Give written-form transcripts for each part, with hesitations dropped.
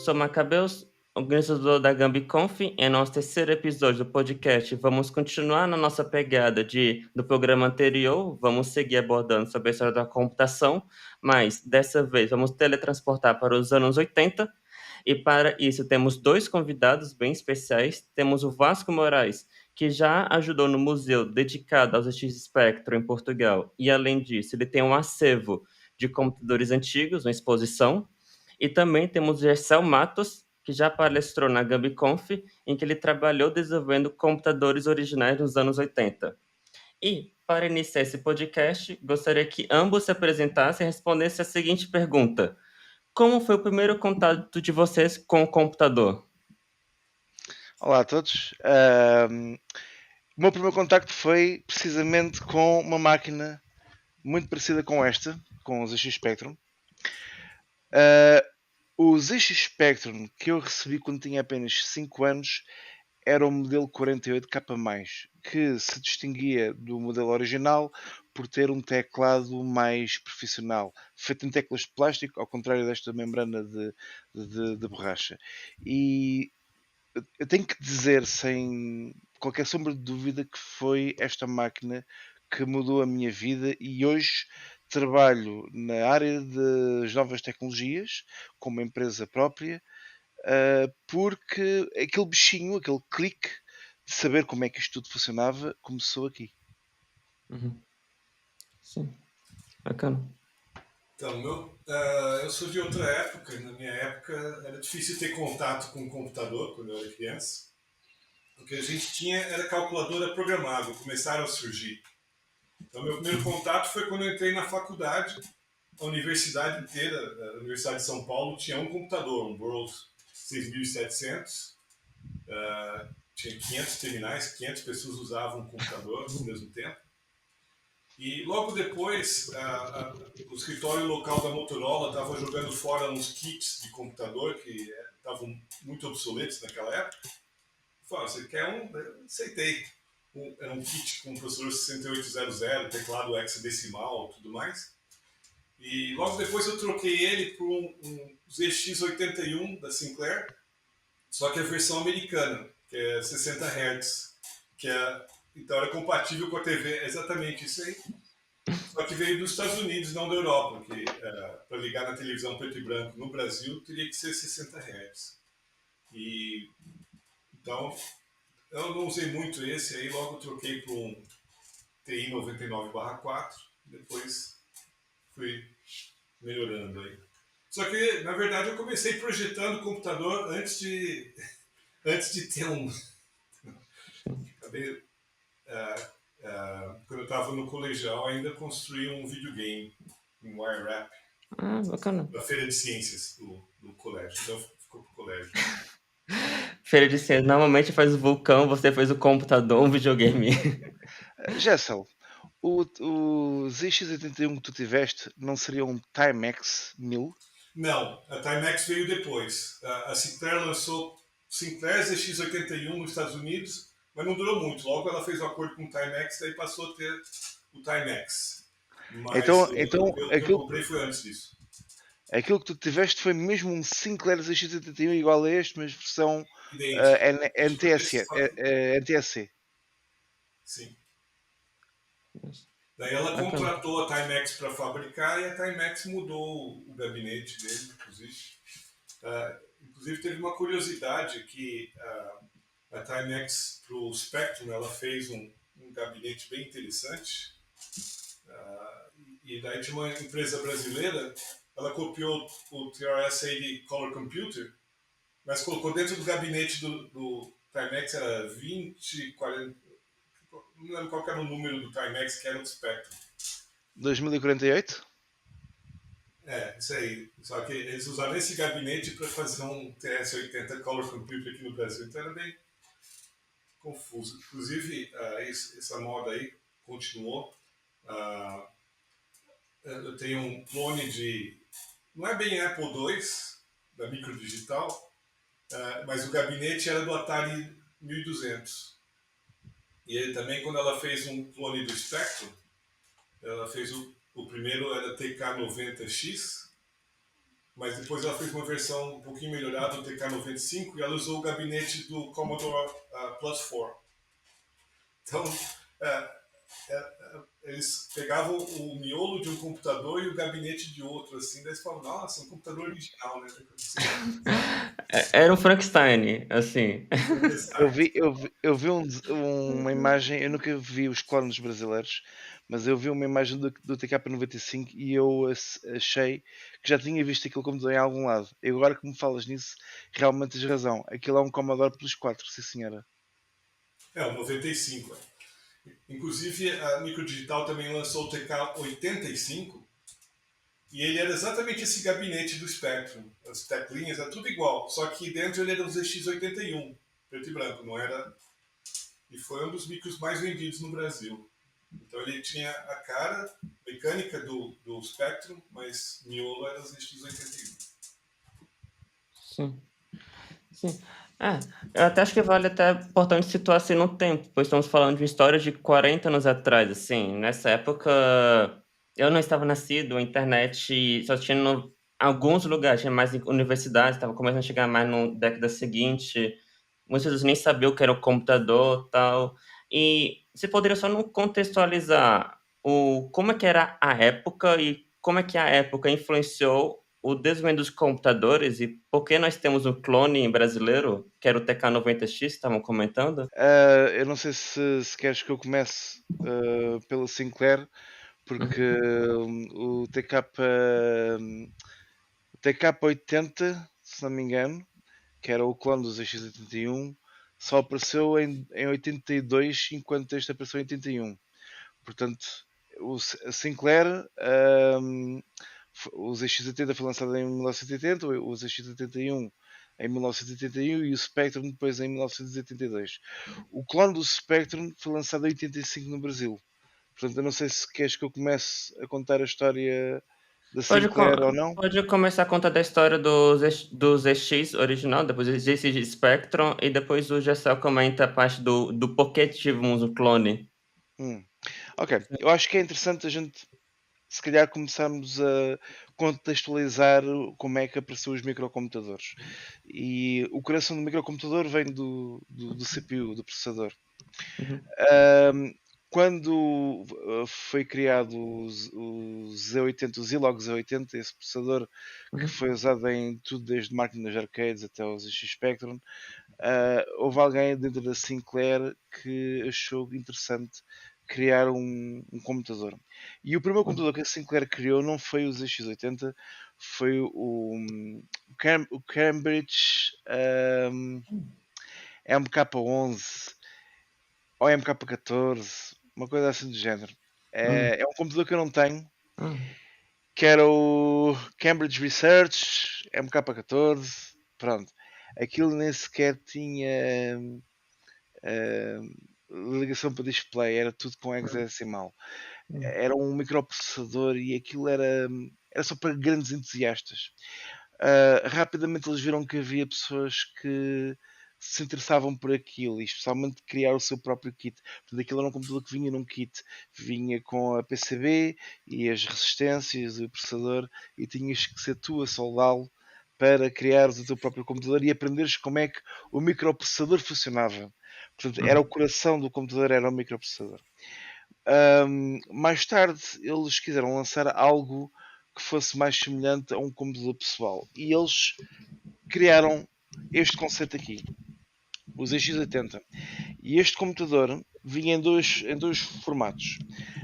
sou Macabeus, organizador da GambiConf. Em nosso terceiro episódio do podcast, vamos continuar na nossa pegada do programa anterior. Vamos seguir abordando sobre a história da computação, mas dessa vez vamos teletransportar para os anos 80. E para isso temos dois convidados bem especiais. Temos o Vasco Moraes, que já ajudou no museu dedicado aos ZX Spectrum em Portugal. E além disso, ele tem um acervo de computadores antigos, uma exposição. E também temos o Gercel Matos, que já palestrou na GambiConf, em que ele trabalhou desenvolvendo computadores originais nos anos 80. E, para iniciar esse podcast, gostaria que ambos se apresentassem e respondessem a seguinte pergunta: como foi o primeiro contato de vocês com o computador? Olá a todos. O meu primeiro contacto foi precisamente com uma máquina muito parecida com esta, com o ZX Spectrum. O ZX Spectrum que eu recebi quando tinha apenas 5 anos era o modelo 48K+, que se distinguia do modelo original por ter um teclado mais profissional, feito em teclas de plástico, ao contrário desta membrana de borracha. E eu tenho que dizer, sem qualquer sombra de dúvida, que foi esta máquina que mudou a minha vida e hoje trabalho na área das novas tecnologias, com uma empresa própria, porque aquele bichinho, aquele clique de saber como é que isto tudo funcionava, começou aqui. Uhum. Sim, bacana. Então, eu sou de outra época. Na minha época era difícil ter contato com o computador quando eu era criança. O que a gente tinha era calculadora programável, começaram a surgir. Então, meu primeiro contato foi quando eu entrei na faculdade. A universidade inteira, a Universidade de São Paulo, tinha um computador, um Burroughs 6700. Tinha 500 terminais, 500 pessoas usavam o computador ao mesmo tempo. E logo depois, o escritório local da Motorola estava jogando fora uns kits de computador que estavam muito obsoletos naquela época. Falei, você quer um? Eu aceitei. Era um kit com processador 6800, teclado hexadecimal e tudo mais. E logo depois eu troquei ele por um ZX81 da Sinclair, só que a versão americana, que é 60 Hz, então era compatível com a TV, é exatamente isso aí. Só que veio dos Estados Unidos, não da Europa, porque para ligar na televisão preto e branco no Brasil teria que ser 60 Hz. E, então, eu não usei muito esse, aí logo troquei para um TI 99/4, depois fui melhorando aí. Só que, na verdade, eu comecei projetando o computador antes de ter um. Acabei, quando eu estava no colegial, ainda construí um videogame, um wire wrap, Ah, bacana. da Feira de Ciências do colégio. Então ficou pro colégio. Feira de ciências, normalmente faz o vulcão, você fez o computador, um videogame. Gessel, o ZX81 que tu tiveste não seria um Timex 1000? Não, a Timex veio depois. A Sinclair lançou Sinclair ZX81 nos Estados Unidos, mas não durou muito. Logo ela fez o acordo com o Timex, daí passou a ter o Timex. Mas Então o que eu comprei foi antes disso. aquilo que tu tiveste foi mesmo um Sinclair ZX81 igual a este, mas versão Idêntico. NTSC. Sim. Daí ela Bacana. contratou a Timex para fabricar e a Timex mudou o gabinete dele, inclusive. Inclusive teve uma curiosidade que a Timex para o Spectrum ela fez um gabinete bem interessante. E daí tinha uma empresa brasileira, ela copiou o TRS-80 Color Computer, mas colocou dentro do gabinete do Timex, era 20, 40, não lembro qual era o número do Timex que era o Spectrum. 2048? Isso aí. Só que eles usaram esse gabinete para fazer um TS-80 Color Computer aqui no Brasil, então era bem confuso. Inclusive, essa moda aí continuou. Eu tenho um clone de. Não é bem Apple II, da Microdigital, mas o gabinete era do Atari 1200. E ele também, quando ela fez um clone do Spectrum, ela fez o primeiro era TK90X, mas depois ela fez uma versão um pouquinho melhorada do TK-95 e ela usou o gabinete do Commodore Plus 4. Então, é, eles pegavam o miolo de um computador e o gabinete de outro, assim, daí eles falavam, nossa, um computador original, né? Era um Frankenstein, assim. Uma imagem, eu nunca vi os clones brasileiros, mas eu vi uma imagem do TK-95 e eu achei que já tinha visto aquilo como em algum lado. E agora que me falas nisso, realmente tens razão. Aquilo é um Commodore Plus 4, sim senhora. É, o 95. Inclusive, a Microdigital também lançou o TK-85 e ele era exatamente esse gabinete do Spectrum. As teclinhas, era tudo igual, só que dentro ele era um ZX81, preto e branco, não era. E foi um dos micros mais vendidos no Brasil. Então ele tinha a cara mecânica do Spectrum, mas miolo era o ZX81. Sim, sim. É, eu até acho que vale até importante situar assim no tempo, pois estamos falando de uma história de 40 anos atrás, assim. Nessa época, eu não estava nascido, a internet só tinha no alguns lugares, tinha mais em universidades, estava começando a chegar mais no década seguinte. Muitas vezes nem sabia o que era o computador, tal. E você poderia só não contextualizar como é que era a época e como é que a época influenciou o desenvolvimento dos computadores e por que nós temos um clone brasileiro, que era o TK-90X, estavam comentando? Eu não sei se queres que eu comece pela Sinclair, porque Uhum, o o TK-80, se não me engano, que era o clone do ZX81, só apareceu em 82, enquanto este apareceu em 81. Portanto, a Sinclair, o ZX80 foi lançado em 1980, o ZX81 em 1981 e o Spectrum depois em 1982. O clone do Spectrum foi lançado em 85 no Brasil. Portanto, eu não sei se queres que eu comece a contar a história da Pode, Sinclair ou não. pode começar a contar da história do ZX original, depois o ZX Spectrum, e depois o Gessel comenta a parte do porquê tivemos o clone. Hum. Ok, eu acho que é interessante a gente se calhar começarmos a contextualizar como é que apareceu os microcomputadores. E o coração do microcomputador vem do CPU, do processador. Uhum, Ahm, Quando foi criado o Z80, o Zilog Z80, esse processador que uhum, foi usado em tudo desde máquinas arcades até os ZX Spectrum, houve alguém dentro da Sinclair que achou interessante criar um computador. E o primeiro uhum, computador que a Sinclair criou não foi o ZX80, foi o Cambridge MK11 ou MK14, uma coisa assim do género. uhum, É um computador que eu não tenho, uhum, que era o Cambridge Research MK14. Pronto, aquilo nem sequer tinha ligação para display, era tudo com hexadecimal. uhum, Era um microprocessador e aquilo era só para grandes entusiastas. Rapidamente eles viram que havia pessoas que se interessavam por aquilo e especialmente criar o seu próprio kit. Portanto, aquilo era um computador que vinha num kit, vinha com a PCB e as resistências, o processador, e tinhas que ser tu a soldá-lo para criares o teu próprio computador e aprenderes como é que o microprocessador funcionava. Portanto, era o uhum, coração do computador, era o microprocessador. Mais tarde, eles quiseram lançar algo que fosse mais semelhante a um computador pessoal. E eles criaram este conceito aqui, o ZX80. E este computador vinha em dois formatos.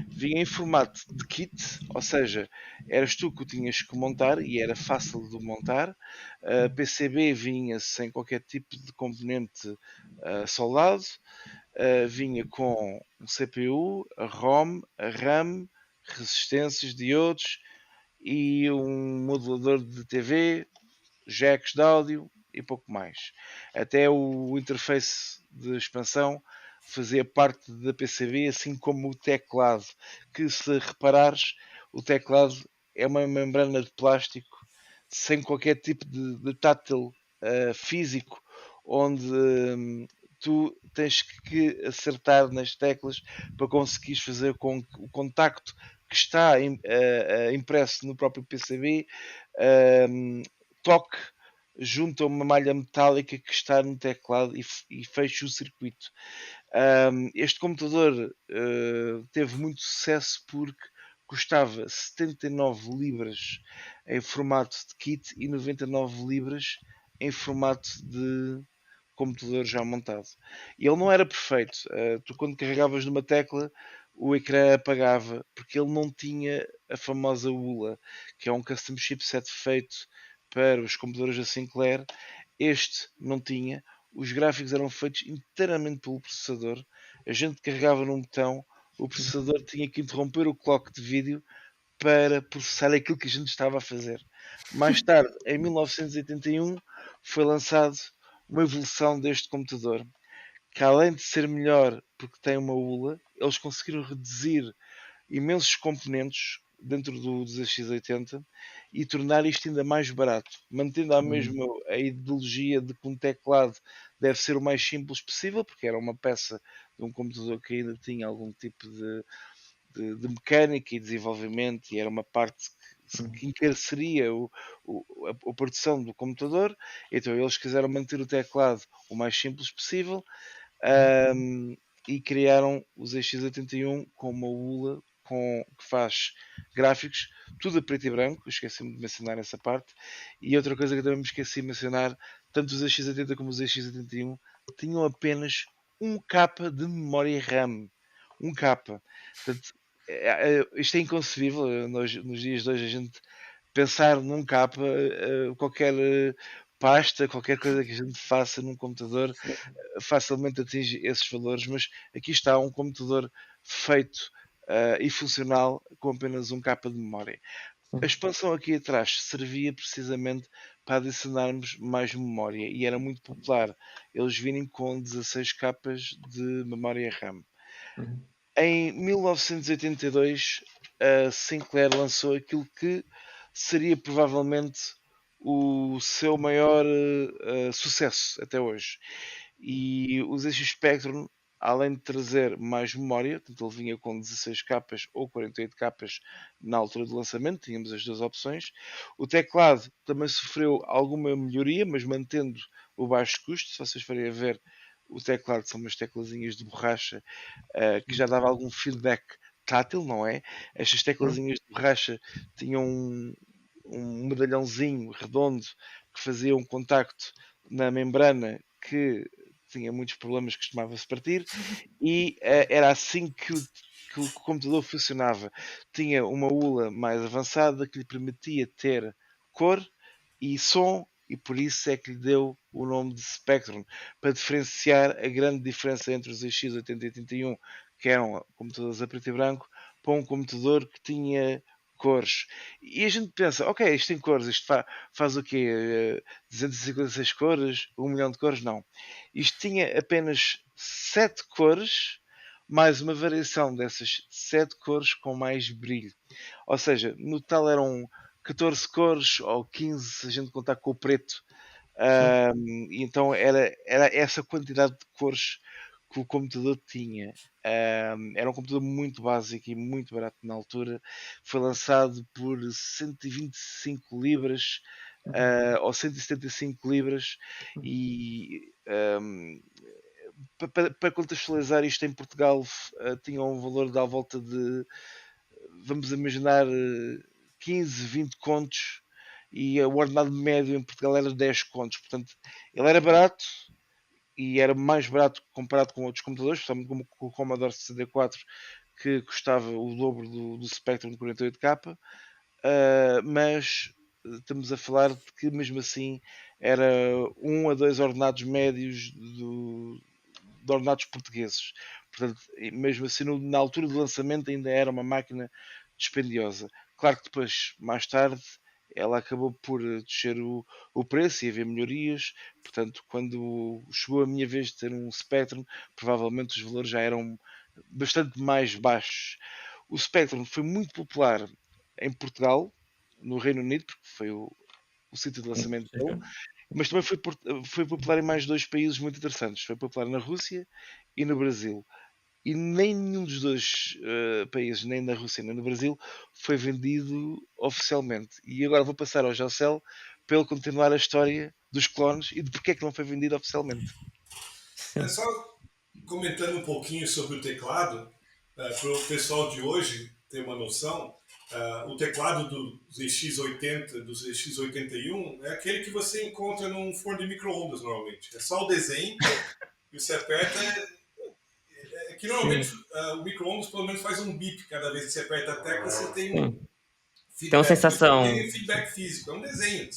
Vinha em formato de kit, ou seja, eras tu que o tinhas que montar e era fácil de montar. A PCB vinha sem qualquer tipo de componente soldado. Vinha com um CPU, a ROM, a RAM, resistências, diodos e um modulador de TV, jacks de áudio e pouco mais. Até o interface de expansão fazia parte da PCB, assim como o teclado, que se reparares, o teclado é uma membrana de plástico sem qualquer tipo de tátil físico, onde tu tens que acertar nas teclas para conseguires fazer com que o contacto que está impresso no próprio PCB, toque junto a uma malha metálica que está no teclado e fecha o circuito. Este computador teve muito sucesso porque custava 79 libras em formato de kit e 99 libras em formato de computador já montado. E ele não era perfeito. Tu, quando carregavas numa tecla, o ecrã apagava porque ele não tinha a famosa ULA, que é um custom chipset feito para os computadores da Sinclair. Este não tinha. Os gráficos eram feitos inteiramente pelo processador. A gente carregava num botão, o processador tinha que interromper o clock de vídeo para processar aquilo que a gente estava a fazer. Mais tarde, em 1981, foi lançado uma evolução deste computador, que além de ser melhor porque tem uma ULA, eles conseguiram reduzir imensos componentes dentro dos X80 e tornar isto ainda mais barato, mantendo a mesma a ideologia de que um teclado deve ser o mais simples possível, porque era uma peça de um computador que ainda tinha algum tipo de mecânica e desenvolvimento, e era uma parte que encareceria a produção do computador. Então eles quiseram manter o teclado o mais simples possível, e criaram os X81 com uma ULA que faz gráficos, tudo a preto e branco. Eu esqueci-me de mencionar essa parte. E outra coisa que eu também me esqueci de mencionar: tanto os X80 como os X81 tinham apenas 1 KB de memória RAM. 1 KB. Portanto, isto é inconcebível. Nos dias de hoje, a gente pensar num capa, qualquer pasta, qualquer coisa que a gente faça num computador facilmente atinge esses valores, mas aqui está um computador feito e funcional com apenas 1 KB de memória. A expansão aqui atrás servia precisamente para adicionarmos mais memória e era muito popular eles virem com 16 capas de memória RAM. Em 1982, a Sinclair lançou aquilo que seria provavelmente o seu maior sucesso até hoje. E o ZX Spectrum, além de trazer mais memória, portanto ele vinha com 16 capas ou 48 capas na altura do lançamento, tínhamos as duas opções. O teclado também sofreu alguma melhoria, mas mantendo o baixo custo. Se vocês forem a ver, o teclado são umas teclazinhas de borracha que já dava algum feedback tátil, não é? Estas teclazinhas de borracha tinham um medalhãozinho redondo que fazia um contacto na membrana que tinha muitos problemas, costumava-se partir, e era assim que o computador funcionava. Tinha uma ULA mais avançada que lhe permitia ter cor e som, e por isso é que lhe deu o nome de Spectrum, para diferenciar a grande diferença entre os X80 e 81, que eram computadores a preto e branco, para um computador que tinha cores. E a gente pensa, ok, isto tem cores, isto faz o quê? 256 cores? 1 milhão de cores? Não. Isto tinha apenas 7 cores, mais uma variação dessas 7 cores com mais brilho. Ou seja, no total eram 14 cores, ou 15 se a gente contar com o preto. Então era essa quantidade de cores que o computador tinha. Era um computador muito básico e muito barato na altura. Foi lançado por 125 libras ou 175 libras. E para contextualizar isto, em Portugal tinha um valor da volta de, vamos imaginar, 15, 20 contos, e o ordenado médio em Portugal era 10 contos. Portanto, ele era barato e era mais barato comparado com outros computadores, especialmente como o Commodore 64, que custava o dobro do Spectrum de 48K, mas estamos a falar de que mesmo assim era 1 a 2 ordenados médios de ordenados portugueses. Portanto, mesmo assim, na altura do lançamento ainda era uma máquina dispendiosa. Claro que depois, mais tarde, ela acabou por descer o preço e haver melhorias. Portanto, quando chegou a minha vez de ter um Spectrum, provavelmente os valores já eram bastante mais baixos. O Spectrum foi muito popular em Portugal, no Reino Unido, porque foi o sítio de lançamento dele, mas também foi popular em mais dois países muito interessantes. Foi popular na Rússia e no Brasil. e nem nenhum dos dois países, nem na Rússia nem no Brasil, foi vendido oficialmente. E agora vou passar ao Jocel para ele continuar a história dos clones e de porque é que não foi vendido oficialmente. É só comentando um pouquinho sobre o teclado, para o pessoal de hoje ter uma noção, o teclado do ZX80, do ZX81, é aquele que você encontra num forno de micro-ondas normalmente. É só o desenho e você aperta. É que normalmente Sim, o micro-ondas pelo menos faz um bip cada vez que você aperta a tecla, você tem um sim. Tem uma feedback. Mas não tem sensação. feedback físico, é um desenho que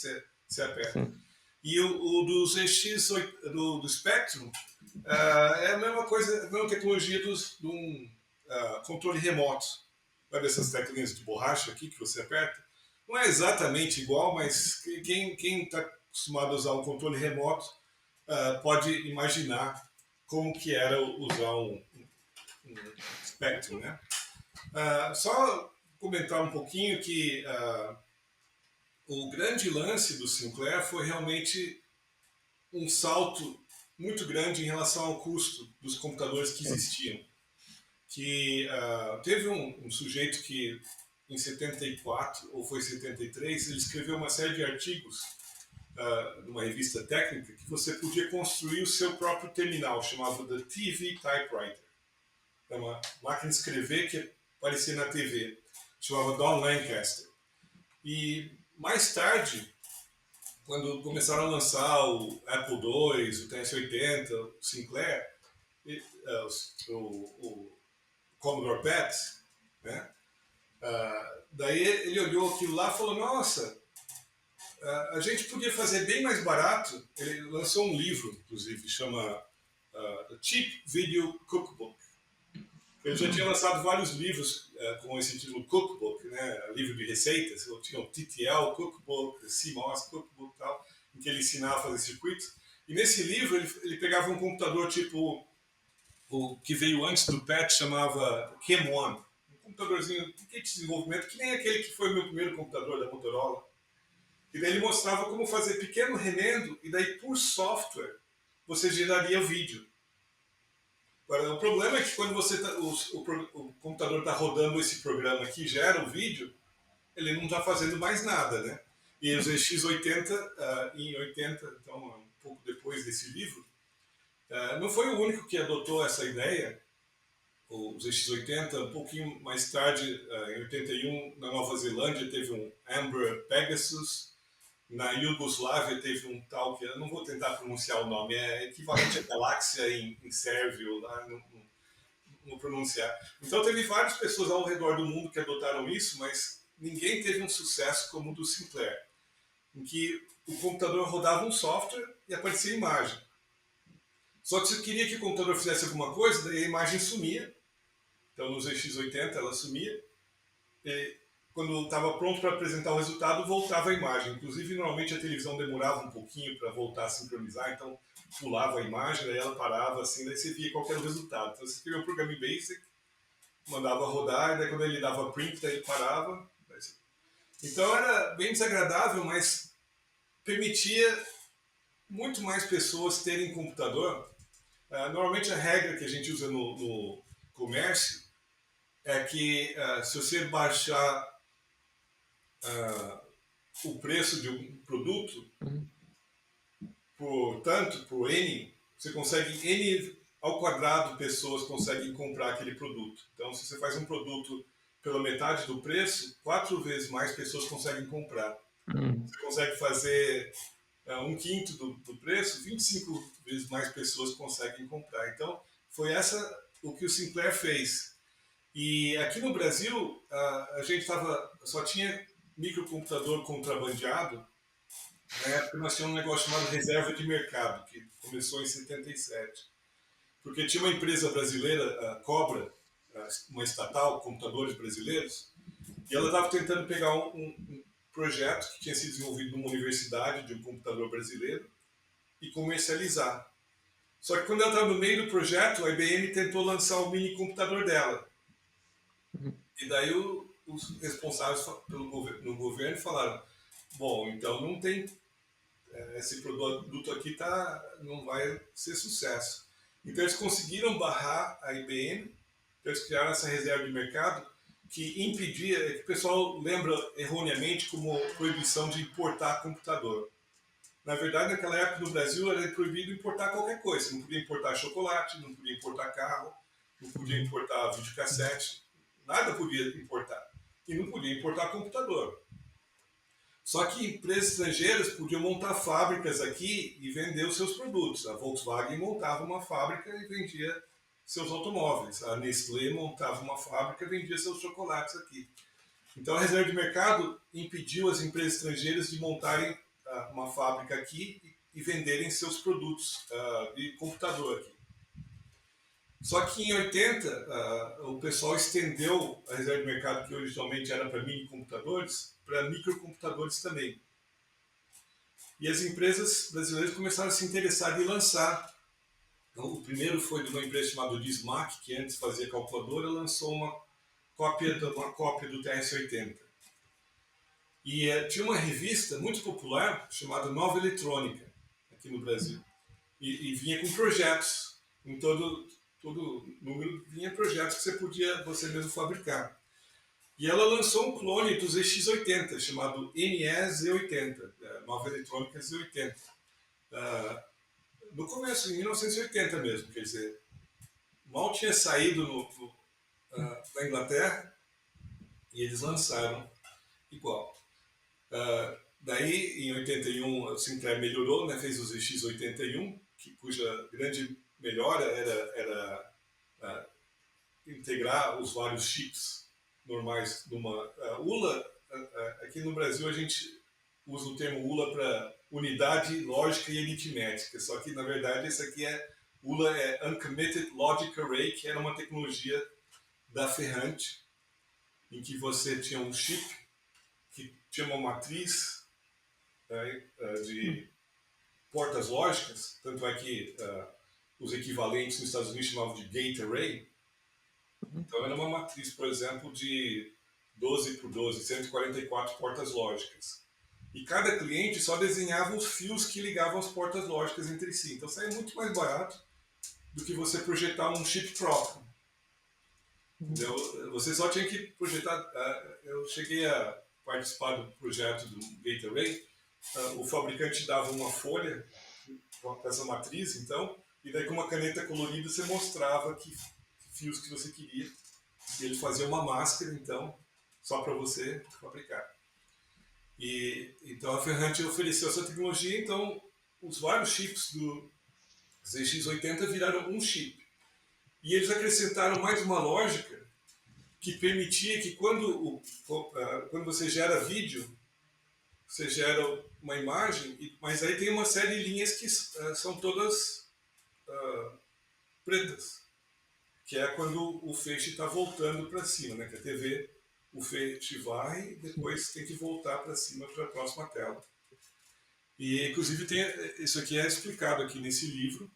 você aperta. Sim. E o do ZX8, do Spectrum, é a mesma coisa, a mesma tecnologia de um controle remoto. Sabe essas teclinhas de borracha aqui que você aperta? Não é exatamente igual, mas quem está acostumado a usar um controle remoto pode imaginar como que era usar um Spectrum, né? Só comentar um pouquinho que o grande lance do Sinclair foi realmente um salto muito grande em relação ao custo dos computadores que existiam. Que teve um sujeito que em 74 ou foi 73 ele escreveu uma série de artigos numa revista técnica que você podia construir o seu próprio terminal, chamado The TV Typewriter. É uma máquina de escrever que aparecia na TV, chamava Don Lancaster. E mais tarde, quando começaram a lançar o Apple II, o TS-80, o Sinclair, o Commodore PET, né? Daí ele olhou aquilo lá e falou, nossa, a gente podia fazer bem mais barato. Ele lançou um livro, inclusive, chama The Cheap Video Cookbook. Ele já tinha lançado vários livros com esse título Cookbook, né? Livro de receitas. Tinha o TTL Cookbook, CMOS Cookbook e tal, em que ele ensinava a fazer circuitos. E nesse livro ele pegava um computador tipo o que veio antes do PET, chamava Chem-1. Um computadorzinho de kit de desenvolvimento, que nem aquele que foi o meu primeiro computador da Motorola. E daí ele mostrava como fazer pequeno remendo e daí por software você geraria vídeo. Agora, o problema é que quando você o computador está rodando esse programa que gera o vídeo, ele não está fazendo mais nada, né? E o ZX80, em 80, então um pouco depois desse livro, não foi o único que adotou essa ideia. O ZX80, um pouquinho mais tarde, em 81, na Nova Zelândia, teve um Amber Pegasus. Na Iugoslávia teve um tal que eu não vou tentar pronunciar o nome, é equivalente a galáxia em sérvio, lá, não vou pronunciar. Então teve várias pessoas ao redor do mundo que adotaram isso, mas ninguém teve um sucesso como o do Sinclair, em que o computador rodava um software e aparecia a imagem. Só que se eu queria que o computador fizesse alguma coisa, daí a imagem sumia. Então no ZX80 ela sumia. E quando estava pronto para apresentar o resultado, voltava a imagem. Inclusive, normalmente a televisão demorava um pouquinho para voltar a sincronizar, então pulava a imagem, daí ela parava assim, daí você via qual era o resultado. Então você escrevia um programa em Basic, mandava rodar, e daí quando ele dava print, daí ele parava. Então era bem desagradável, mas permitia muito mais pessoas terem computador. Normalmente a regra que a gente usa no comércio é que se você baixar o preço de um produto, portanto, por N, você consegue N ao quadrado pessoas conseguem comprar aquele produto. Então, se você faz um produto pela metade do preço, 4 vezes mais pessoas conseguem comprar. Você consegue fazer um quinto do preço, 25 vezes mais pessoas conseguem comprar. Então, foi essa o que o Sinclair fez. E aqui no Brasil, a gente só tinha microcomputador contrabandeado. Na época nós tínhamos um negócio chamado reserva de mercado, que começou em 77. Porque tinha uma empresa brasileira, a Cobra, uma estatal, computadores brasileiros, e ela estava tentando pegar um projeto que tinha sido desenvolvido numa universidade de um computador brasileiro e comercializar. Só que quando ela estava no meio do projeto, a IBM tentou lançar o mini computador dela. E daí os responsáveis no governo falaram, bom, então não tem esse produto aqui não vai ser sucesso. Então eles conseguiram barrar a IBM, então eles criaram essa reserva de mercado que impedia, que o pessoal lembra erroneamente como proibição de importar computador. Na verdade, naquela época no Brasil era proibido importar qualquer coisa. Não podia importar chocolate, não podia importar carro, não podia importar videocassete, nada podia importar. E não podia importar computador. Só que empresas estrangeiras podiam montar fábricas aqui e vender os seus produtos. A Volkswagen montava uma fábrica e vendia seus automóveis. A Nestlé montava uma fábrica e vendia seus chocolates aqui. Então a reserva de mercado impediu as empresas estrangeiras de montarem uma fábrica aqui e venderem seus produtos de computador aqui. Só que em 80, o pessoal estendeu a reserva de mercado que originalmente era para mini computadores, para microcomputadores também. E as empresas brasileiras começaram a se interessar em lançar. Então, o primeiro foi de uma empresa chamada Dismac, que antes fazia calculadora, lançou uma cópia do TS-80. E tinha uma revista muito popular chamada Nova Eletrônica, aqui no Brasil. E vinha com projetos. Em todo número vinha projetos que você podia você mesmo fabricar. E ela lançou um clone do ZX80, chamado NE-Z80, Nova Eletrônica Z80. No começo, em 1980 mesmo, quer dizer, mal tinha saído na Inglaterra e eles lançaram igual. Daí, em 81, a Sinclair melhorou, né, fez o ZX81, cuja grande melhora era integrar os vários chips normais numa ULA. Aqui no Brasil a gente usa o termo ULA para unidade lógica e aritmética, só que na verdade esse aqui ULA é Uncommitted Logic Array, que era uma tecnologia da Ferrante, em que você tinha um chip que tinha uma matriz de portas lógicas, tanto é que os equivalentes nos Estados Unidos chamavam de Gate Array. Então era uma matriz, por exemplo, de 12 por 12, 144 portas lógicas. E cada cliente só desenhava os fios que ligavam as portas lógicas entre si. Então saía muito mais barato do que você projetar um chip próprio. Entendeu? Você só tinha que projetar. Eu cheguei a participar do projeto do Gate Array. O fabricante dava uma folha com essa matriz, então, e daí com uma caneta colorida você mostrava que fios que você queria. E ele fazia uma máscara, então, só para você fabricar. E então a Ferrante ofereceu essa tecnologia, então os vários chips do ZX80 viraram um chip. E eles acrescentaram mais uma lógica que permitia que quando você gera vídeo, você gera uma imagem, mas aí tem uma série de linhas que são todas pretas, que é quando o feixe está voltando para cima, né? Que a TV, o feixe varre e depois tem que voltar para cima para a próxima tela. E inclusive isso aqui é explicado aqui nesse livro.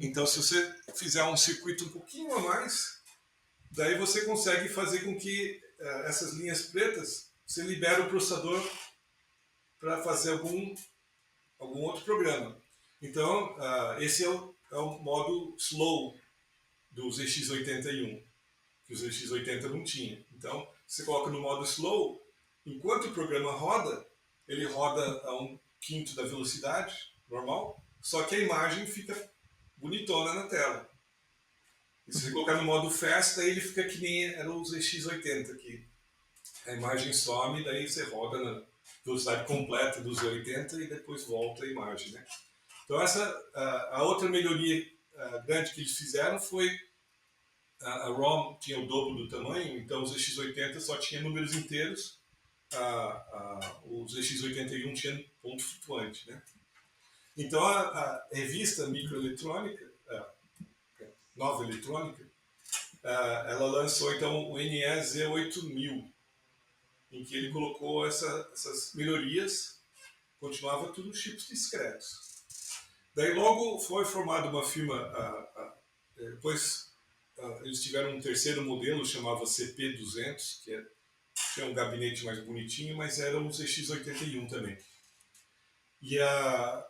Então se você fizer um circuito um pouquinho a mais, daí você consegue fazer com que essas linhas pretas, você libera o processador para fazer algum outro programa. Então, esse é o modo slow do ZX81, que o ZX80 não tinha. Então, você coloca no modo slow, enquanto o programa roda, ele roda a 1/5 da velocidade normal, só que a imagem fica bonitona na tela. E se você colocar no modo fast, aí ele fica que nem era o ZX80, que a imagem some, daí você roda na velocidade completa do Z80 e depois volta a imagem, né? Então a outra melhoria grande que eles fizeram foi a ROM tinha o dobro do tamanho, então o ZX80 só tinha números inteiros, o ZX81 tinha ponto flutuante, né? Então a revista Microeletrônica, Nova Eletrônica, ela lançou então o NE-Z8000, em que ele colocou essas melhorias, continuava tudo chips discretos. Daí logo foi formada uma firma, depois eles tiveram um terceiro modelo, chamava CP200, que tinha um gabinete mais bonitinho, mas era um ZX81 também. E a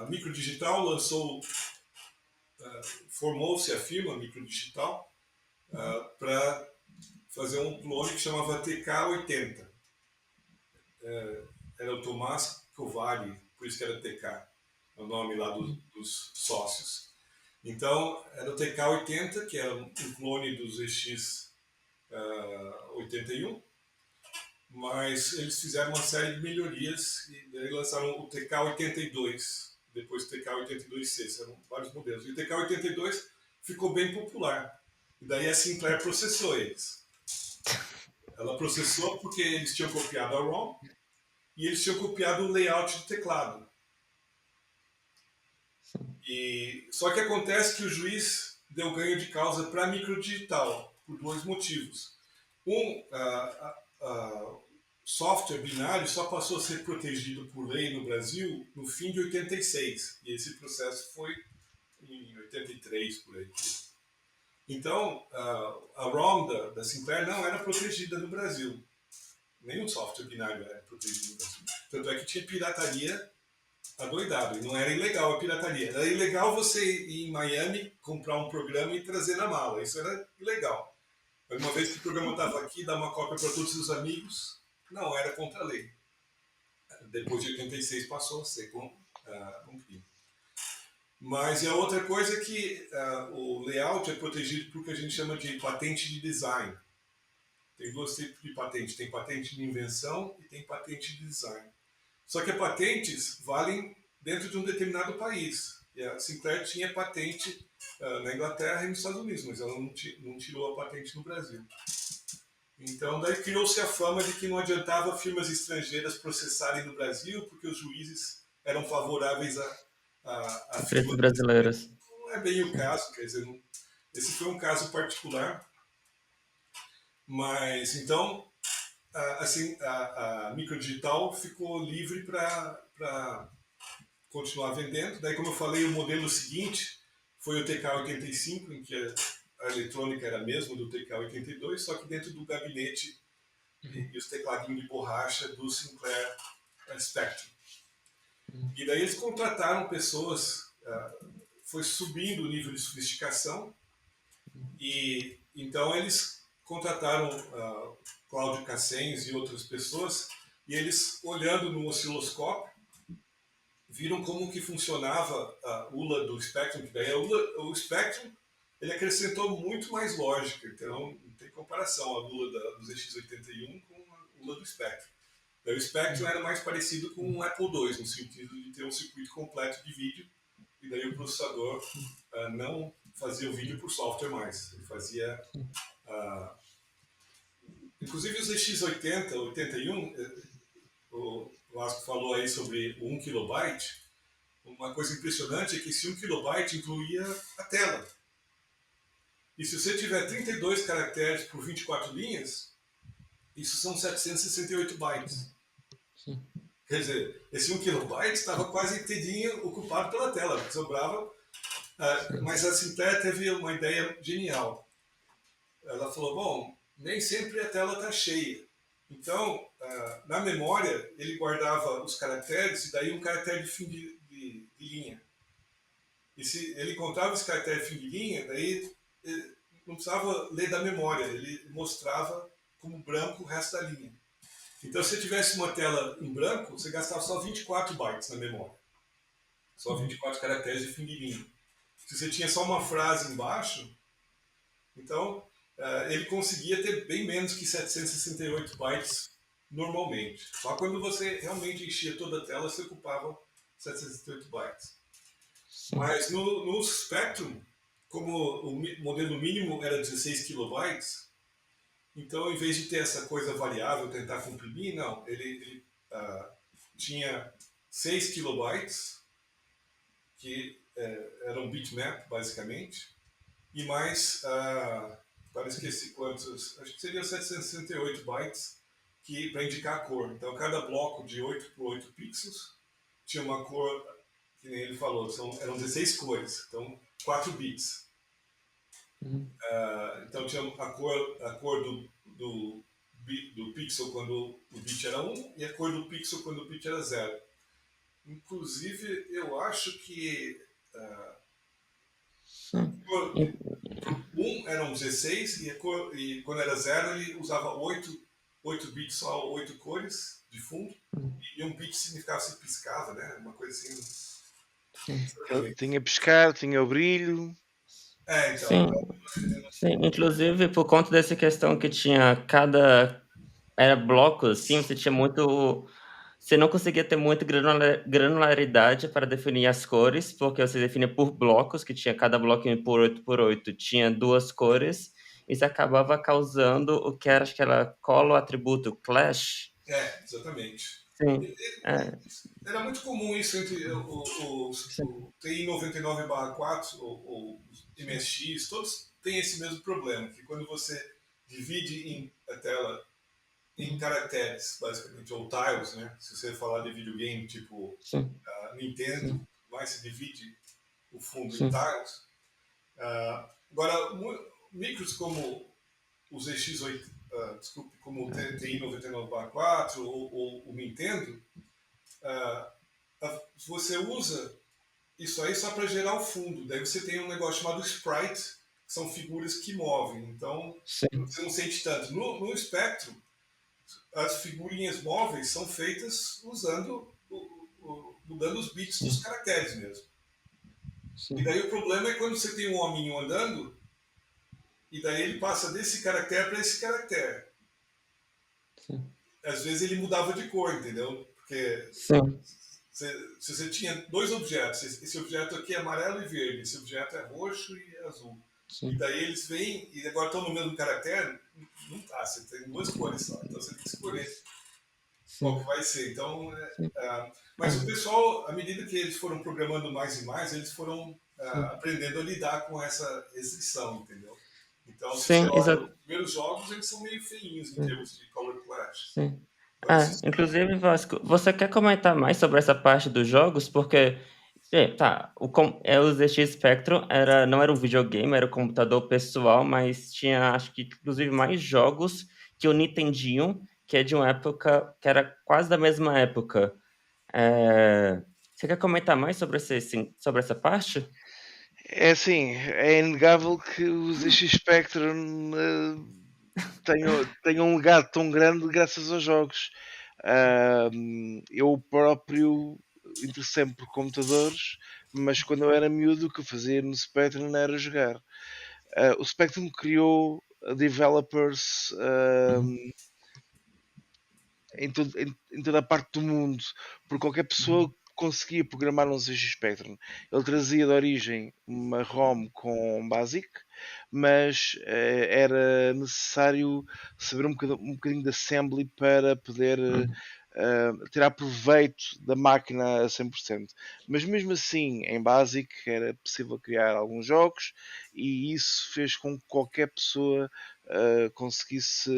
Microdigital lançou formou-se a firma Microdigital para fazer um clone que chamava TK-80. Era o Tomás Kovari, por isso que era TK, o nome lá dos sócios. Então, era o TK-80, que era um clone do ZX81, mas eles fizeram uma série de melhorias e daí lançaram o TK-82, depois o TK-82C, eram vários modelos. E o TK-82 ficou bem popular. E daí a Sinclair processou eles. Ela processou porque eles tinham copiado a ROM e eles tinham copiado o layout do teclado. Só que acontece que o juiz deu ganho de causa para a Microdigital, por dois motivos. Software binário só passou a ser protegido por lei no Brasil no fim de 86, e esse processo foi em 83, por aí. Então, a ROM da Sinclair não era protegida no Brasil. Nenhum software binário era protegido no Brasil. Tanto é que tinha pirataria adoidado, e não era ilegal a pirataria. Era ilegal você ir em Miami, comprar um programa e trazer na mala. Isso era ilegal. Mas uma vez que o programa estava aqui, dar uma cópia para todos os amigos, não era contra a lei. Depois de 86 passou a ser com crime. Mas a outra coisa é que o layout é protegido por o que a gente chama de patente de design. Tem dois tipos de patente. Tem patente de invenção e tem patente de design. Só que as patentes valem dentro de um determinado país. E a Sinclair tinha patente na Inglaterra e nos Estados Unidos, mas ela não tirou a patente no Brasil. Então, daí criou-se a fama de que não adiantava firmas estrangeiras processarem no Brasil, porque os juízes eram favoráveis a firmas brasileiras. Não é bem o caso, quer dizer, esse foi um caso particular. Mas, então, assim, a Microdigital ficou livre para continuar vendendo. Daí, como eu falei, o modelo seguinte foi o TK-85, em que a eletrônica era a mesma do TK-82, só que dentro do gabinete e os tecladinhos de borracha do Sinclair Spectrum. E daí eles contrataram pessoas, foi subindo o nível de sofisticação, e então eles contrataram Cláudio Cassens e outras pessoas, e eles, olhando no osciloscópio, viram como que funcionava a ULA do Spectrum, que daí o Spectrum ele acrescentou muito mais lógica, então não tem comparação a ULA do ZX81 com a ULA do Spectrum. Daí o Spectrum era mais parecido com um Apple II, no sentido de ter um circuito completo de vídeo, e daí o processador não fazia o vídeo por software mais, ele fazia... inclusive os ZX80, 81, o Vasco falou aí sobre o 1 kilobyte. Uma coisa impressionante é que esse 1 kilobyte incluía a tela. E se você tiver 32 caracteres por 24 linhas, isso são 768 bytes. Sim. Quer dizer, esse 1 kilobyte estava quase inteirinho ocupado pela tela, porque sobrava. Mas a Sinclair teve uma ideia genial. Ela falou, bom, nem sempre a tela está cheia. Então, na memória, ele guardava os caracteres e daí um caractere de fim de linha. E se ele contava esse caractere de fim de linha, daí ele não precisava ler da memória, ele mostrava como branco o resto da linha. Então, se você tivesse uma tela em branco, você gastava só 24 bytes na memória. Só 24 caracteres de fim de linha. Se você tinha só uma frase embaixo, então ele conseguia ter bem menos que 768 bytes normalmente. Só quando você realmente enchia toda a tela, você ocupava 768 bytes. Sim. Mas no Spectrum, como o modelo mínimo era 16 kilobytes, então em vez de ter essa coisa variável, tentar comprimir, não, ele tinha 6 kilobytes, que era um bitmap basicamente, e mais, agora esqueci quantos, acho que seriam 768 bytes para indicar a cor. Então cada bloco de 8 por 8 pixels tinha uma cor, que nem ele falou, eram 16 cores, então 4 bits. Então tinha a cor do pixel quando o bit era 1 e a cor do pixel quando o bit era 0. Inclusive, eu acho que Sim. Cor- In- Um era um 16 e quando era zero ele usava 8 bits, só 8 cores de fundo. E um bit significava se piscava, né? Uma coisa assim. Sim. Tinha pescar, tinha o brilho. Então. Sim, sim. Inclusive, por conta dessa questão que tinha cada era bloco, assim, você tinha muito. Você não conseguia ter muita granularidade para definir as cores, porque você definia por blocos, que tinha cada bloquinho por 8 tinha duas cores, e isso acabava causando o que era, acho que era colo atributo clash. Exatamente. Sim, é, Era muito comum isso entre sim, o TI 99/4 ou MSX, todos têm esse mesmo problema, que quando você divide a tela em caracteres, basicamente, ou tiles, né? Se você falar de videogame tipo sim, Nintendo, sim, mais se divide o fundo em sim, tiles. Agora, micros como o ZX8, desculpe, como o TI 99/4 ou o Nintendo, ah, você usa isso aí só para gerar o fundo. Daí você tem um negócio chamado sprite, que são figuras que movem. Então, sim, você não sente tanto. No Spectrum, as figurinhas móveis são feitas usando mudando os bits dos sim, caracteres mesmo. E sim, daí o problema é quando você tem um hominho andando, e daí ele passa desse caractere para esse caractere. sim, Às vezes ele mudava de cor, entendeu? Porque sim, se você tinha dois objetos, esse objeto aqui é amarelo e verde, esse objeto é roxo e azul. E sim, daí eles vêm e agora estão no mesmo caractere, não tá, você tem duas cores só, então você tem que escolher qual que sim, vai ser. Então, sim, mas o pessoal, à medida que eles foram programando mais e mais, eles foram sim, aprendendo a lidar com essa restrição, entendeu? Então, se você sim, olha os primeiros jogos, eles são meio feinhos em sim, termos de color clash. sim. Agora, se Inclusive, Vasco, você quer comentar mais sobre essa parte dos jogos? Porque, tá, o ZX Spectrum não era um videogame, era um computador pessoal, mas tinha, acho que, inclusive, mais jogos que o Nintendinho, que é de uma época, que era quase da mesma época. Você quer comentar mais sobre sobre essa parte? É assim, é inegável que o ZX Spectrum tenha um legado tão grande graças aos jogos. Eu próprio interessei-me por computadores, mas quando eu era miúdo o que eu fazia no Spectrum não era jogar. O Spectrum criou developers Uhum, em toda a parte do mundo, porque qualquer pessoa uhum, conseguia programar um ZX Spectrum. Ele trazia de origem uma ROM com BASIC, mas era necessário saber um bocadinho de assembly para poder uhum, tirar proveito da máquina a 100%. Mas mesmo assim, em BASIC era possível criar alguns jogos e isso fez com que qualquer pessoa conseguisse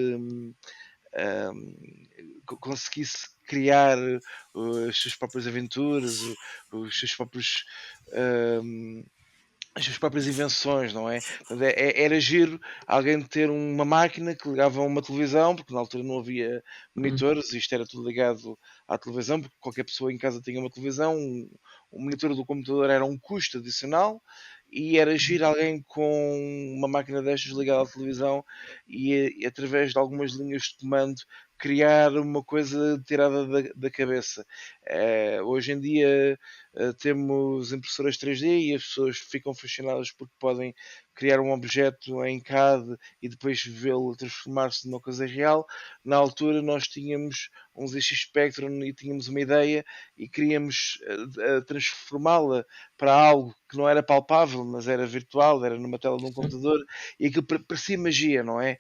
conseguisse criar as suas próprias aventuras, os seus próprios as suas próprias invenções, não é? Era giro alguém ter uma máquina que ligava a uma televisão, porque na altura não havia uhum, monitores, isto era tudo ligado à televisão, porque qualquer pessoa em casa tinha uma televisão, o monitor do computador era um custo adicional, e era uhum, giro alguém com uma máquina destas ligada à televisão e através de algumas linhas de comando criar uma coisa tirada da cabeça. Hoje em dia temos impressoras 3D e as pessoas ficam fascinadas porque podem criar um objeto em CAD e depois vê-lo transformar-se numa coisa real. Na altura nós tínhamos um ZX Spectrum e tínhamos uma ideia e queríamos transformá-la para algo que não era palpável, mas era virtual, era numa tela de um sim, computador e aquilo parecia magia, não é?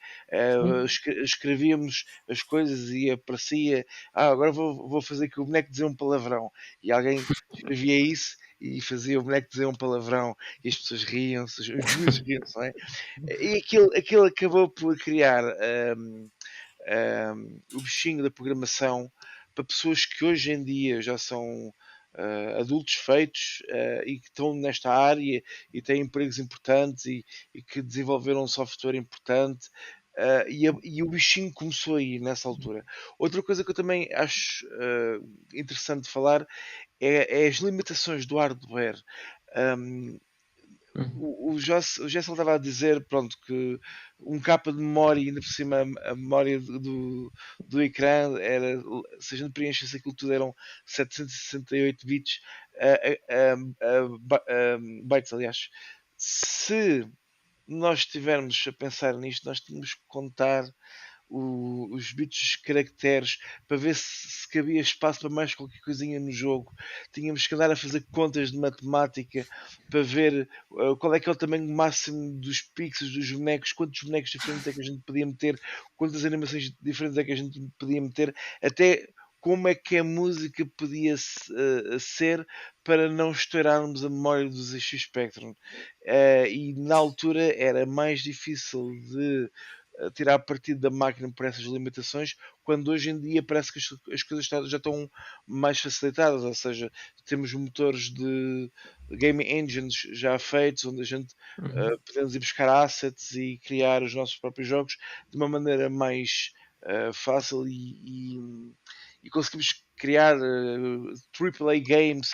sim, Escrevíamos as coisas e aparecia, agora vou fazer que o boneco dizer um palavrão e alguém escrevia isso e fazia o boneco dizer um palavrão e as pessoas riam-se, os miúdos riam-se, não é? E aquilo acabou por criar o bichinho da programação para pessoas que hoje em dia já são adultos feitos e que estão nesta área e têm empregos importantes e que desenvolveram um software importante. E o bichinho começou aí nessa altura. Outra coisa que eu também acho interessante falar é as limitações do hardware. Um, Uhum. O Jessel estava a dizer, pronto, que um capa de memória, ainda por cima a memória do ecrã era, se a gente preenchesse aquilo tudo, eram 768 bits, bytes, aliás. Se nós estivermos a pensar nisto, nós tínhamos que contar os bits dos caracteres para ver se cabia espaço para mais qualquer coisinha no jogo. Tínhamos que andar a fazer contas de matemática para ver qual é que é o tamanho máximo dos pixels dos bonecos, quantos bonecos diferentes é que a gente podia meter, quantas animações diferentes é que a gente podia meter, até como é que a música podia ser para não estourarmos a memória dos ZX Spectrum. E na altura era mais difícil de tirar partido da máquina por essas limitações, quando hoje em dia parece que as coisas já estão mais facilitadas, ou seja, temos motores de game engines já feitos, onde a gente Uhum. podemos ir buscar assets e criar os nossos próprios jogos de uma maneira mais fácil e conseguimos criar AAA games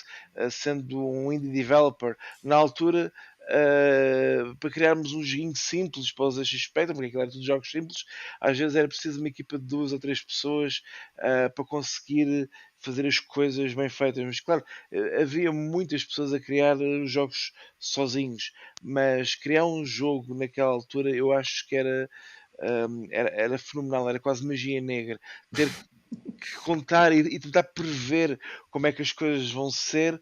sendo um indie developer. Na altura, para criarmos um joguinho simples para os ZX Spectrum, porque aquilo era tudo jogos simples, às vezes era preciso uma equipa de 2 ou 3 pessoas para conseguir fazer as coisas bem feitas. Mas claro, havia muitas pessoas a criar jogos sozinhos, mas criar um jogo naquela altura eu acho que era fenomenal, era quase magia negra. Ter que contar e tentar prever como é que as coisas vão ser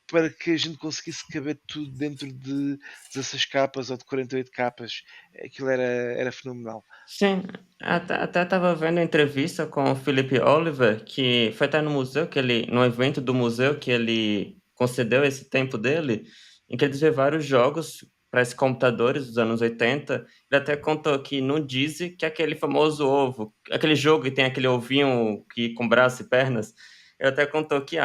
para que a gente conseguisse caber tudo dentro de 16 capas ou de 48 capas. Aquilo era fenomenal. Sim, até estava vendo a entrevista com o Philip Oliver, que foi até no museu, que ele no evento do museu que ele concedeu esse tempo dele, em que ele teve vários jogos para esses computadores dos anos 80. Ele até contou que no Dizzy, que é aquele famoso ovo, aquele jogo que tem aquele ovinho que com braço e pernas, ele até contou que,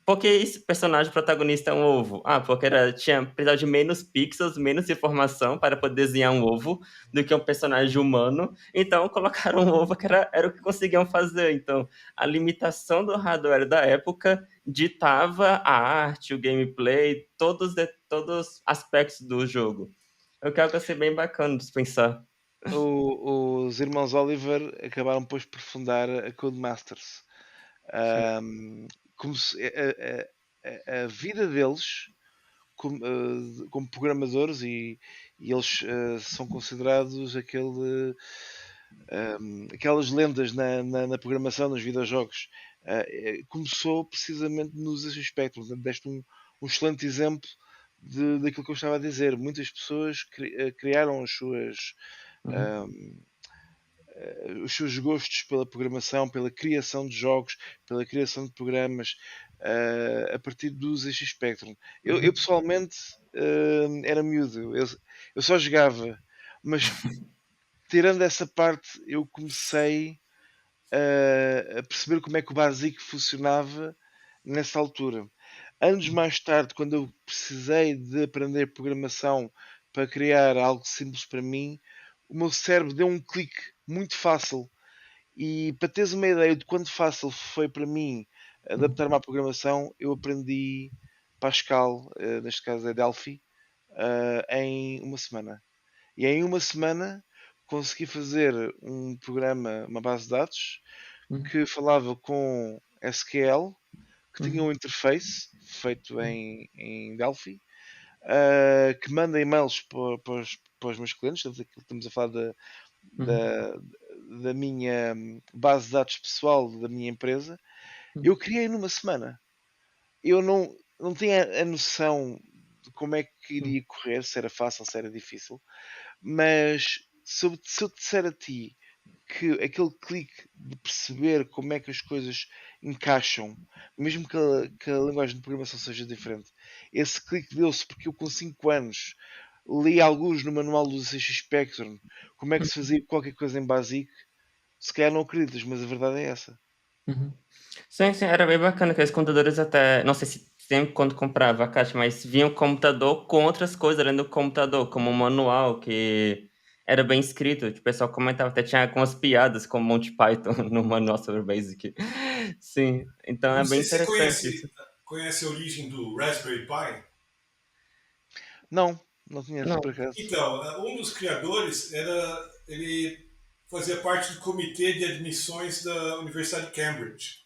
por que esse personagem protagonista é um ovo? Porque tinha precisava de menos pixels, menos informação para poder desenhar um ovo do que um personagem humano, então colocaram um ovo que era o que conseguiam fazer. Então, a limitação do hardware da época ditava a arte, o gameplay, todos os aspectos do jogo. Eu quero que ser bem bacana de se pensar. Os irmãos Oliver acabaram depois por fundar a Codemasters. Sim. Como a vida deles como programadores e eles são considerados aquelas lendas na programação, nos videojogos. Começou precisamente nos aspectos. Portanto, deste um excelente exemplo daquilo que eu estava a dizer. Muitas pessoas criaram Uhum, um, os seus gostos pela programação, pela criação de jogos, pela criação de programas a partir do ZX Spectrum. Eu uhum, pessoalmente era miúdo, eu só jogava, mas tirando essa parte, eu comecei a perceber como é que o Basic funcionava nessa altura. Anos mais tarde, quando eu precisei de aprender programação para criar algo simples para mim, o meu cérebro deu um clique muito fácil. E para teres uma ideia de quanto fácil foi para mim uhum, adaptar-me à programação, eu aprendi Pascal, neste caso é Delphi, em uma semana. E em uma semana consegui fazer um programa, uma base de dados, uhum, que falava com SQL, que tinha uhum, um interface feito uhum, em Delphi, que manda e-mails para os meus clientes. Estamos a falar uhum, da, da minha base de dados pessoal da minha empresa. uhum, Eu criei numa semana. Eu não tinha a noção de como é que uhum, iria correr, se era fácil, se era difícil, mas se eu te disser a ti que aquele clique de perceber como é que as coisas encaixam, mesmo que a linguagem de programação seja diferente, esse clique deu-se porque eu com 5 anos li alguns no manual do ZX Spectrum como é que se fazia qualquer coisa em Basic, se calhar não acreditas, mas a verdade é essa. uhum. Sim, sim, era bem bacana que os computadores até não sei se sempre quando comprava a caixa, mas vinha um computador com outras coisas além do computador, como um manual que era bem escrito, tipo, o pessoal comentava, até tinha algumas piadas com Monty Python no manual sobre o Basic. Sim, então Eu é não bem sei se você interessante isso. conhece a origem do Raspberry Pi. Não, Não conheço, por Não. acaso. Então, um dos criadores ele fazia parte do comitê de admissões da Universidade de Cambridge.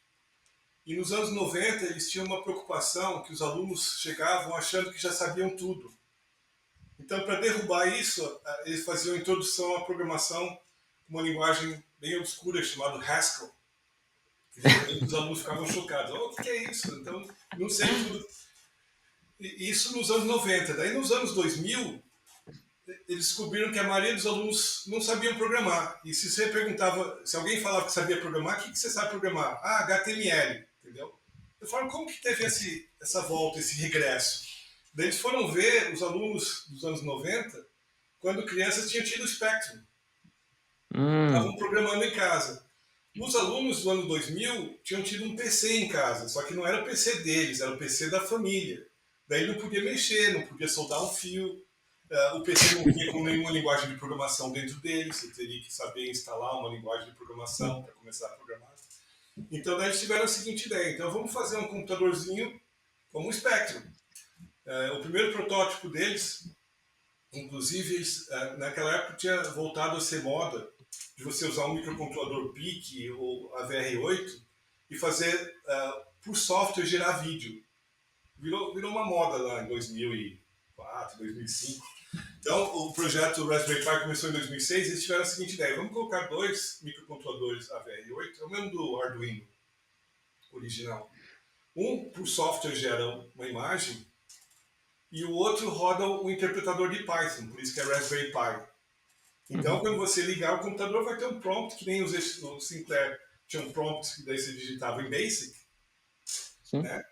E nos anos 90 eles tinham uma preocupação que os alunos chegavam achando que já sabiam tudo. Então, para derrubar isso, eles faziam a introdução à programação com uma linguagem bem obscura chamada Haskell. Que geralmente os alunos ficavam chocados. Oh, o que é isso? Então, não sei tudo. Isso nos anos 90. Daí, nos anos 2000, eles descobriram que a maioria dos alunos não sabiam programar. E se você perguntava, se alguém falava que sabia programar, o que você sabe programar? Ah, HTML, entendeu? Eu falo, como que teve essa volta, esse regresso? Daí eles foram ver os alunos dos anos 90, quando crianças tinham tido o Spectrum. Estavam Hum, programando em casa. Os alunos do ano 2000 tinham tido um PC em casa, só que não era o PC deles, era o PC da família. Daí não podia mexer, não podia soltar um fio, o PC não vinha com nenhuma linguagem de programação dentro dele, você teria que saber instalar uma linguagem de programação para começar a programar. Então daí eles tiveram a seguinte ideia: então vamos fazer um computadorzinho como um Spectrum. O primeiro protótipo deles, inclusive, naquela época tinha voltado a ser moda de você usar um microcontrolador PIC ou AVR8 e fazer, por software, gerar vídeo. Virou uma moda lá em 2004, 2005. Então, o projeto Raspberry Pi começou em 2006 e eles tiveram a seguinte ideia: vamos colocar dois microcontroladores AVR8, é o mesmo do Arduino original. Um, por software, gera uma imagem e o outro roda o interpretador de Python, por isso que é Raspberry Pi. Então, quando você ligar o computador, vai ter um prompt, que nem o Sinclair tinha um prompt, que daí você digitava em BASIC, sim. né?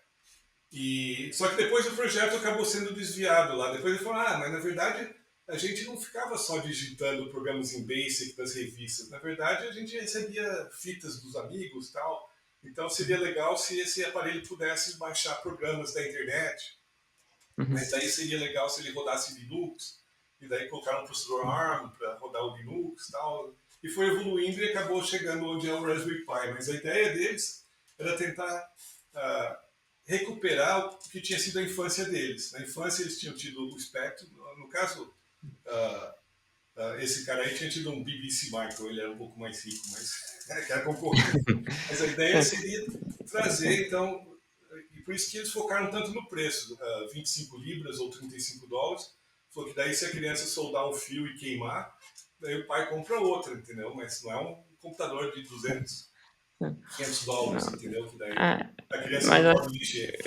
Só que depois o projeto acabou sendo desviado lá. Depois ele falou, mas na verdade a gente não ficava só digitando programas em BASIC das revistas. Na verdade, a gente recebia fitas dos amigos e tal. Então seria legal se esse aparelho pudesse baixar programas da internet. Uhum. Mas daí seria legal se ele rodasse Linux. E daí colocaram um processador ARM para rodar o Linux e tal. E foi evoluindo e acabou chegando onde é o Raspberry Pi. Mas a ideia deles era tentar recuperar o que tinha sido a infância deles. Na infância eles tinham tido o Spectrum. No caso, esse cara aí tinha tido um BBC Michael, ele era um pouco mais rico, mas que era concorrente. Mas a ideia Sim. seria trazer, então, e por isso que eles focaram tanto no preço, 25 libras ou 35 dólares, falou que daí se a criança soldar um fio e queimar, daí o pai compra outra, entendeu? Mas não é um computador de 200, 500 dólares, Não. entendeu? Que daí É, a criança mas não pode mexer.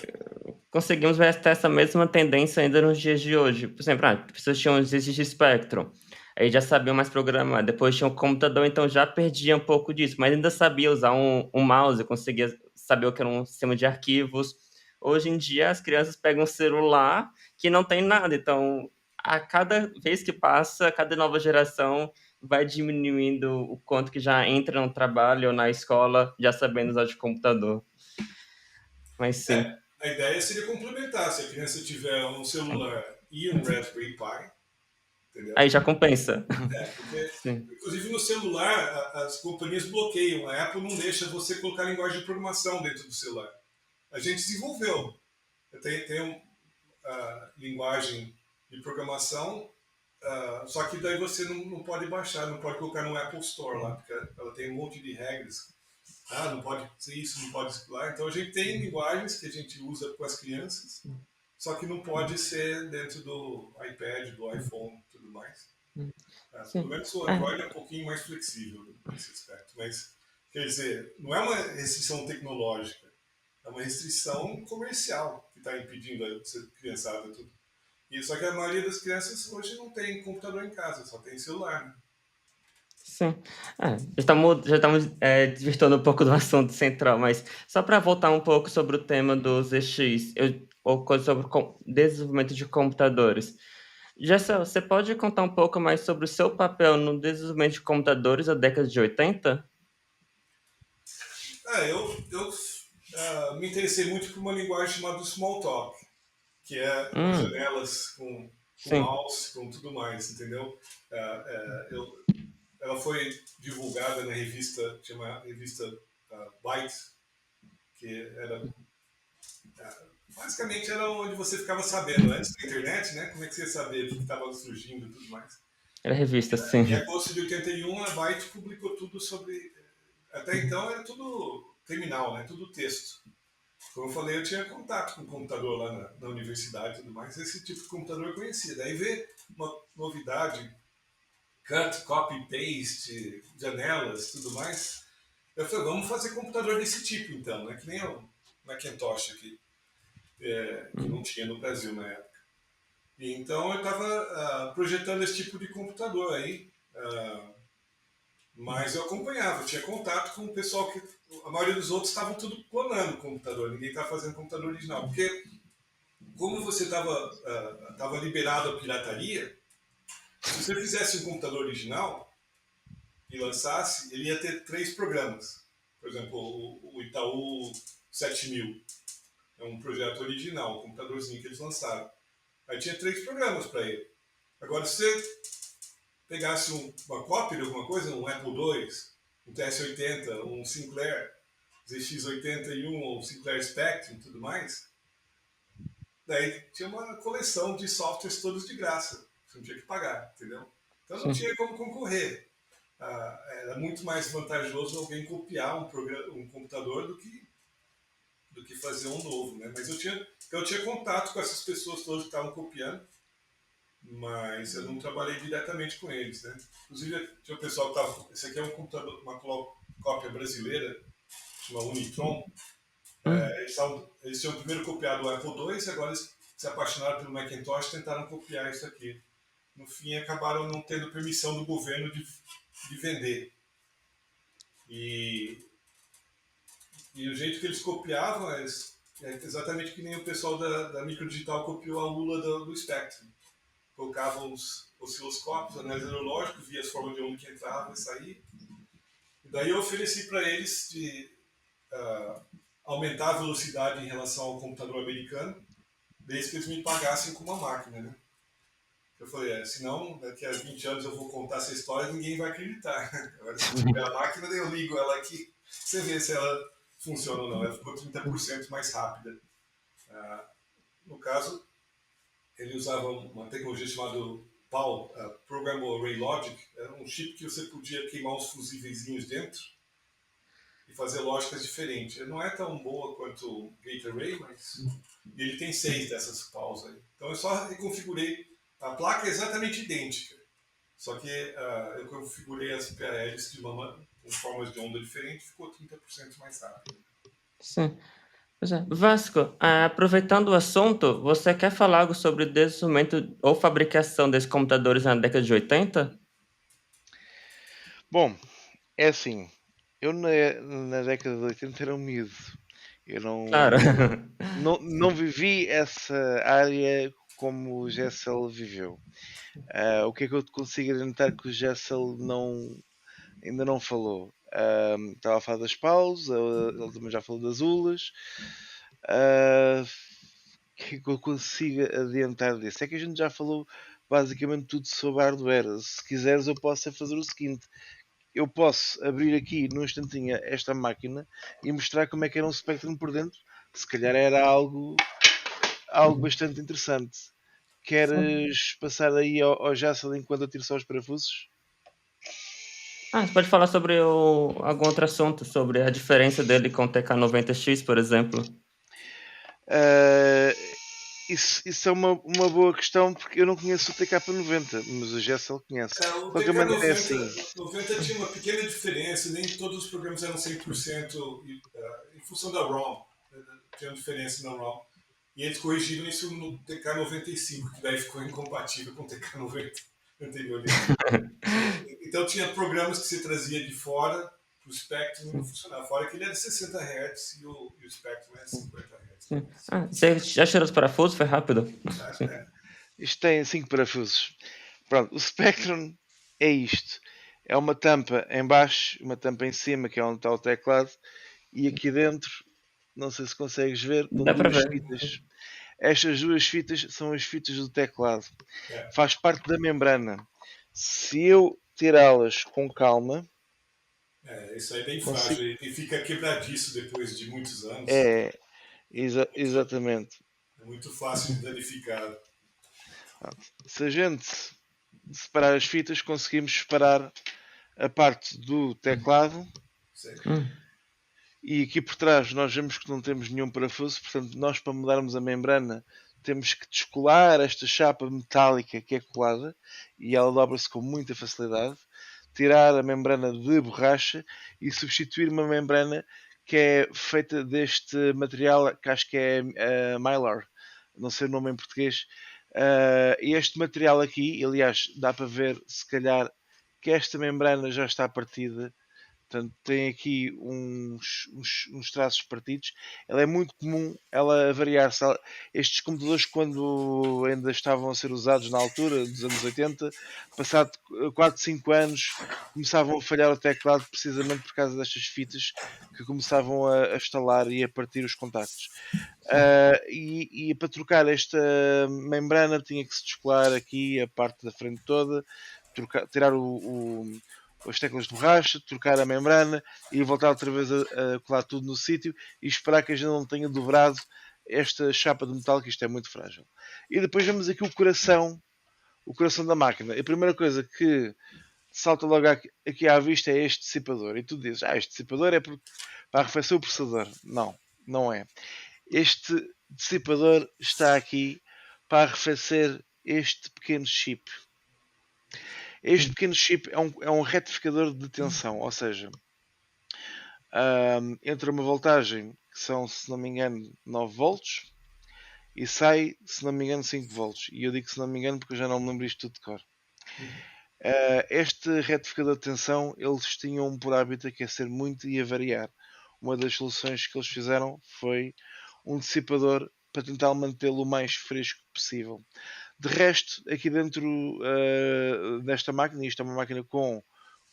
conseguimos ver essa mesma tendência ainda nos dias de hoje. Por exemplo, as pessoas tinham os de Spectrum, aí já sabiam mais programar. Depois tinha o computador, então já perdia um pouco disso, mas ainda sabia usar um mouse, conseguia saber o que era um sistema de arquivos. Hoje em dia, as crianças pegam um celular que não tem nada, então a cada vez que passa, cada nova geração vai diminuindo o quanto que já entra no trabalho ou na escola já sabendo usar de computador. Mas sim. A ideia seria complementar, se a criança tiver um celular e um Raspberry Pi, Aí entendeu? já compensa. Porque, Sim. inclusive no celular, as companhias bloqueiam. A Apple não deixa você colocar linguagem de programação dentro do celular. A gente desenvolveu. Tem linguagem de programação, só que daí você não pode baixar, não pode colocar no Apple Store lá, porque ela tem um monte de regras. Não pode ser isso, não pode ser lá. Então a gente tem linguagens que a gente usa com as crianças, só que não pode ser dentro do iPad, do iPhone e tudo mais. Pelo Sim. menos o É, Android é um pouquinho mais flexível nesse aspecto. Mas, quer dizer, não é uma restrição tecnológica, é uma restrição comercial que está impedindo a criançada tudo. E só que a maioria das crianças hoje não tem computador em casa, só tem celular. Né? sim. Já estamos desvirtuando um pouco do assunto central, mas só para voltar um pouco sobre o tema dos EX, ou coisa sobre desenvolvimento de computadores. Jessa, você pode contar um pouco mais sobre o seu papel no desenvolvimento de computadores da década de 80? Eu me interessei muito por uma linguagem chamada Smalltalk, que é com Hum, janelas, com sim. mouse, com tudo mais, entendeu? Ela foi divulgada na revista, chama revista Byte, que era Basicamente era onde você ficava sabendo antes da internet, né? Como é que você ia saber o que estava surgindo e tudo mais. Era revista, Em sim. agosto de 81, a Byte publicou tudo sobre. Até então era tudo criminal, né? Tudo texto. Como eu falei, eu tinha contato com o computador lá na universidade e tudo mais. Esse tipo de computador eu conhecia. Daí ver uma novidade, cut, copy, paste, janelas, tudo mais. Eu falei, vamos fazer computador desse tipo então, né? Que nem o Macintosh aqui, que não tinha no Brasil na época. E então eu estava projetando esse tipo de computador aí, mas eu acompanhava, eu tinha contato com o pessoal que. A maioria dos outros estavam tudo clonando o computador, ninguém estava fazendo computador original. Porque, como você estava liberado a pirataria, se você fizesse um computador original e lançasse, ele ia ter 3 programas. Por exemplo, o Itaú 7000 é um projeto original, um computadorzinho que eles lançaram. Aí tinha 3 programas para ele. Agora, se você pegasse uma cópia de alguma coisa, um Apple II, um TS-80, um Sinclair ZX81 ou Sinclair Spectrum e tudo mais, daí tinha uma coleção de softwares todos de graça. Você não tinha que pagar, entendeu? Então não Sim. tinha como concorrer. Era muito mais vantajoso alguém copiar um computador do que fazer um novo, né? Mas eu tinha contato com essas pessoas todas que estavam copiando, mas eu não trabalhei diretamente com eles, né? Inclusive tinha o pessoal que estava. Esse aqui é um computador, uma cópia brasileira, chama Unitron. Hum, Eles tinham primeiro copiado o Apple II e agora eles se apaixonaram pelo Macintosh e tentaram copiar isso aqui. No fim, acabaram não tendo permissão do governo de vender. E, e o jeito que eles copiavam é exatamente que nem o pessoal da Microdigital copiou a ULA do Spectrum. Colocavam os osciloscópios, anéis analógicos, via as formas de onda que entrava e saía. E daí eu ofereci para eles de aumentar a velocidade em relação ao computador americano, desde que eles me pagassem com uma máquina, né? Eu falei, senão daqui a 20 anos eu vou contar essa história e ninguém vai acreditar. Agora, se tiver a máquina, eu ligo ela aqui, você vê se ela funciona ou não. Ela ficou 30% mais rápida. No caso, ele usava uma tecnologia chamada PAL, Programmable Array Logic. Era um chip que você podia queimar uns fusíveis dentro e fazer lógicas diferentes. Ele não é tão boa quanto o Gate Array, mas ele tem 6 dessas PALs aí. Então eu só reconfigurei. A placa é exatamente idêntica, só que eu configurei as PALs com formas de onda diferentes, ficou 30% mais rápido. sim. Pois é. Vasco, aproveitando o assunto, você quer falar algo sobre o desenvolvimento ou fabricação desses computadores na década de 80? Bom, é assim, eu na década de 80 era um miúdo. Eu Claro. não vivi essa área como o Gessel viveu. O que é que eu te consigo adiantar que o Gessel ainda não falou? Estava a falar das paus, ele também já falou das ulas. O que é que eu consigo adiantar disso? É que a gente já falou basicamente tudo sobre hardware. Se quiseres, eu posso fazer o seguinte: eu posso abrir aqui num instantinho esta máquina e mostrar como é que era um Spectrum por dentro. Se calhar era algo bastante interessante. Queres passar aí ao Jassel enquanto eu tiro só os parafusos? Você pode falar sobre algum outro assunto, sobre a diferença dele com o TK90X, por exemplo. Uh, isso é uma boa questão porque eu não conheço o TK90, mas o Jessel conhece. De O qualquer maneira é TK90 assim. 90 tinha uma pequena diferença, nem todos os programas eram 100% em função da ROM. Tinha uma diferença na ROM. E eles corrigiram isso no TK95, que daí ficou incompatível com o TK90 anterior. Então tinha programas que você trazia de fora para o Spectrum e não funcionava. Fora que ele era 60 Hz e o Spectrum era 50 Hz. Sim. Você já tirou os parafusos? Foi rápido. Sim. Isto tem 5 parafusos. Pronto, o Spectrum é isto. É uma tampa em baixo, uma tampa em cima, que é onde está o teclado, e aqui dentro, não sei se consegues ver, estão Dá pra duas ver. fitas. Estas duas fitas são as fitas do teclado. É. Faz parte da membrana. Se eu tirá-las com calma, Isso aí é bem consigo. frágil e fica quebradiço depois de muitos anos. É, exatamente. É muito fácil de danificar. Se a gente separar as fitas, conseguimos separar a parte do teclado. Sim. E aqui por trás nós vemos que não temos nenhum parafuso, portanto nós para mudarmos a membrana temos que descolar esta chapa metálica que é colada e ela dobra-se com muita facilidade, tirar a membrana de borracha e substituir uma membrana que é feita deste material que acho que é Mylar, não sei o nome em português. Este material aqui, aliás, dá para ver se calhar que esta membrana já está partida. Portanto, tem aqui uns traços partidos. Ela é muito comum, ela a variar-se. Estes computadores, quando ainda estavam a ser usados na altura, dos anos 80, passado 4, 5 anos, começavam a falhar o teclado precisamente por causa destas fitas que começavam a estalar e a partir os contactos. E para trocar esta membrana tinha que se descolar aqui a parte da frente toda, tirar as teclas de borracha, trocar a membrana e voltar outra vez a colar tudo no sítio e esperar que a gente não tenha dobrado esta chapa de metal, que isto é muito frágil. E depois vemos aqui o coração da máquina. A primeira coisa que salta logo aqui à vista é este dissipador. E tu dizes, este dissipador é para arrefecer o processador. Não, não é. Este dissipador está aqui para arrefecer este pequeno chip. Este pequeno chip é um retificador de tensão, ou seja, entra uma voltagem que são, se não me engano, 9 volts e sai, se não me engano, 5 volts. E eu digo se não me engano porque eu já não me lembro isto tudo de cor. Este retificador de tensão, eles tinham por hábito aquecer muito e a variar. Uma das soluções que eles fizeram foi um dissipador para tentar mantê-lo o mais fresco possível. De resto, aqui dentro desta máquina, isto é uma máquina com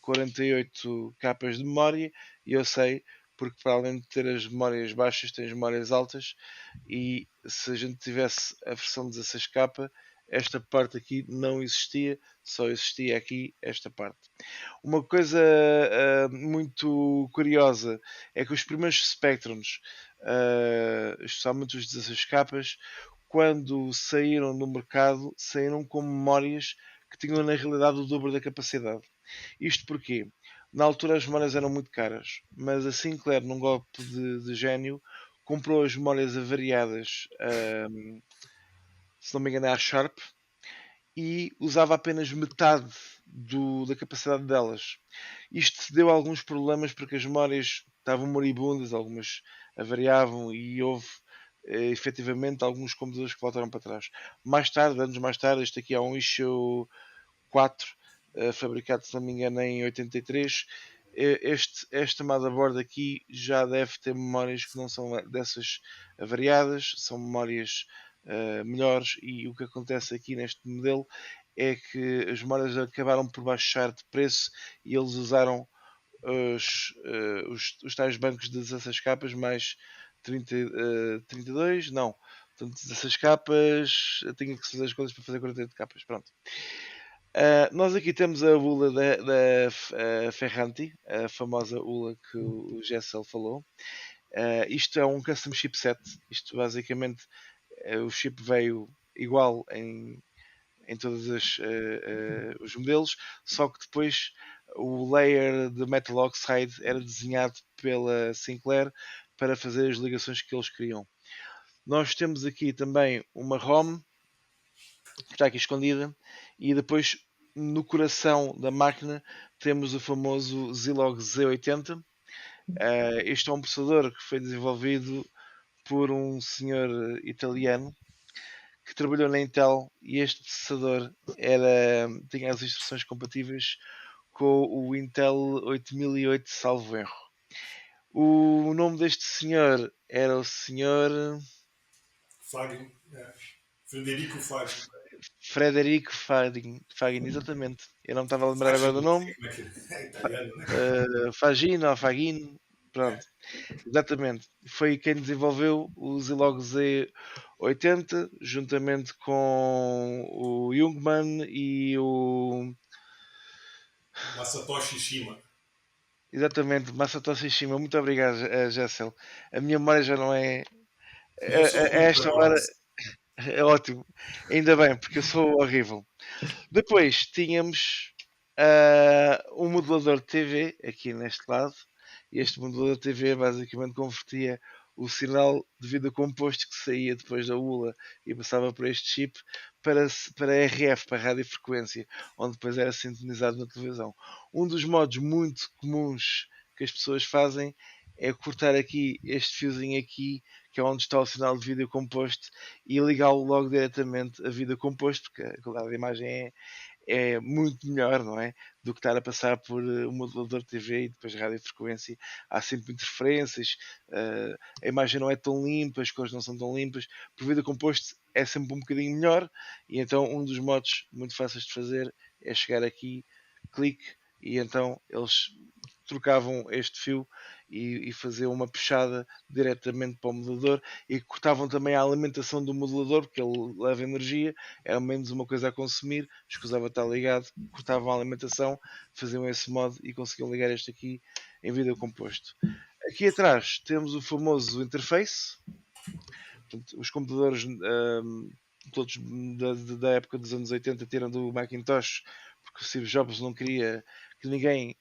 48 capas de memória, e eu sei, porque para além de ter as memórias baixas, tem as memórias altas, e se a gente tivesse a versão 16 capa, esta parte aqui não existia, só existia aqui esta parte. Uma coisa muito curiosa é que os primeiros Spectrums, especialmente os 16 capas, quando saíram no mercado, saíram com memórias que tinham na realidade o dobro da capacidade. Isto porque na altura as memórias eram muito caras, mas a Sinclair, num golpe de gênio, comprou as memórias avariadas, se não me engano, à Sharp, e usava apenas metade da capacidade delas. Isto deu alguns problemas porque as memórias estavam moribundas, algumas avariavam e houve efetivamente alguns computadores que voltaram para trás. Mais tarde, anos mais tarde, este aqui é um Issue 4, fabricado, se não me engano, em 83. Esta motherboard aqui já deve ter memórias que não são dessas avariadas, são memórias melhores, e o que acontece aqui neste modelo é que as memórias acabaram por baixar de preço e eles usaram os tais bancos de 16 capas mais 32, não, portanto 16 capas, eu tinha que fazer as coisas para fazer 48 capas, pronto. Nós aqui temos a ULA da Ferranti, a famosa ULA que o Gessel falou. Isto é um custom chipset, isto basicamente o chip veio igual em todos os modelos, só que depois o layer de metal oxide era desenhado pela Sinclair para fazer as ligações que eles queriam. Nós temos aqui também uma ROM que está aqui escondida, e depois no coração da máquina temos o famoso Zilog Z80. Este é um processador que foi desenvolvido por um senhor italiano que trabalhou na Intel, e este processador tinha as instruções compatíveis com o Intel 8008, salvo erro. O nome deste senhor era o senhor Fagin, Frederico Fagin. Frederico Fagin, exatamente. Eu não me estava a lembrar agora do nome. É italiano, né? Fagino ou Fagin, pronto. Exatamente. Foi quem desenvolveu o Zilog Z80, juntamente com o Jungmann e o... Masatoshi Shima. Exatamente, Masatoshi Shima. Muito obrigado, Jessel. A minha memória já não é... Eu sou A ruim de esta hora... memórias. É ótimo. Ainda bem, porque eu sou horrível. Depois tínhamos um modulador de TV aqui neste lado. E este modulador de TV basicamente convertia o sinal de vida composto que saía depois da ULA e passava por este chip para RF, para radiofrequência, onde depois era sintonizado na televisão. Um dos modos muito comuns que as pessoas fazem é cortar aqui este fiozinho aqui, que é onde está o sinal de vídeo composto, e ligá-lo logo diretamente a vídeo composto, porque a qualidade da imagem é muito melhor, não é? Do que estar a passar por um modulador de TV e depois radiofrequência. Há sempre interferências, a imagem não é tão limpa, as cores não são tão limpas. Por vídeo composto é sempre um bocadinho melhor, e então um dos modos muito fáceis de fazer é chegar aqui, clique, e então eles trocavam este fio e faziam uma puxada diretamente para o modulador e cortavam também a alimentação do modulador, porque ele leva energia, era menos uma coisa a consumir, escusava estar ligado, cortavam a alimentação, faziam esse modo e conseguiam ligar este aqui em vídeo composto. Aqui atrás temos o famoso interface. Portanto, os computadores todos da época dos anos 80 tiram do Macintosh, porque o Steve Jobs não queria que ninguém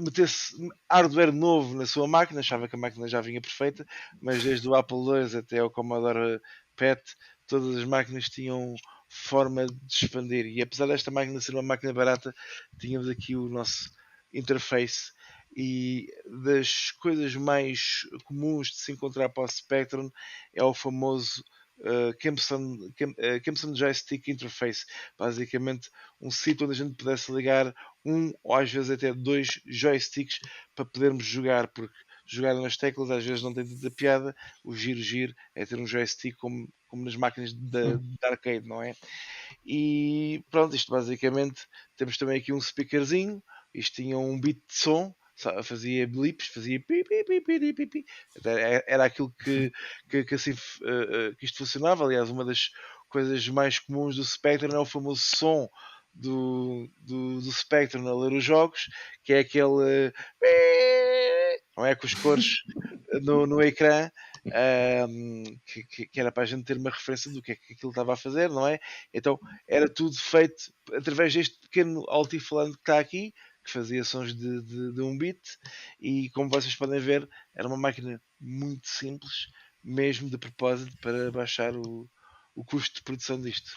metesse hardware novo na sua máquina, achava que a máquina já vinha perfeita, mas desde o Apple II até o Commodore PET, todas as máquinas tinham forma de expandir. E apesar desta máquina ser uma máquina barata, tínhamos aqui o nosso interface. E das coisas mais comuns de se encontrar para o Spectrum é o famoso Kempson Joystick Interface, basicamente um sítio onde a gente pudesse ligar um ou às vezes até dois joysticks para podermos jogar, porque jogar nas teclas às vezes não tem tanta piada. O giro é ter um joystick como nas máquinas de arcade, não é? E pronto, isto basicamente temos também aqui um speakerzinho, isto tinha um bit de som, fazia blips, fazia pi, pi, pi, pi, pi, pi. Era aquilo que assim que isto funcionava. Aliás, uma das coisas mais comuns do Spectrum é o famoso som do Spectrum a ler os jogos, que é aquele não é, com as cores no ecrã, que era para a gente ter uma referência do que é que aquilo estava a fazer, não é? Então era tudo feito através deste pequeno altifalante que está aqui, que fazia sons de um bit, e como vocês podem ver, era uma máquina muito simples, mesmo de propósito, para baixar o custo de produção disto.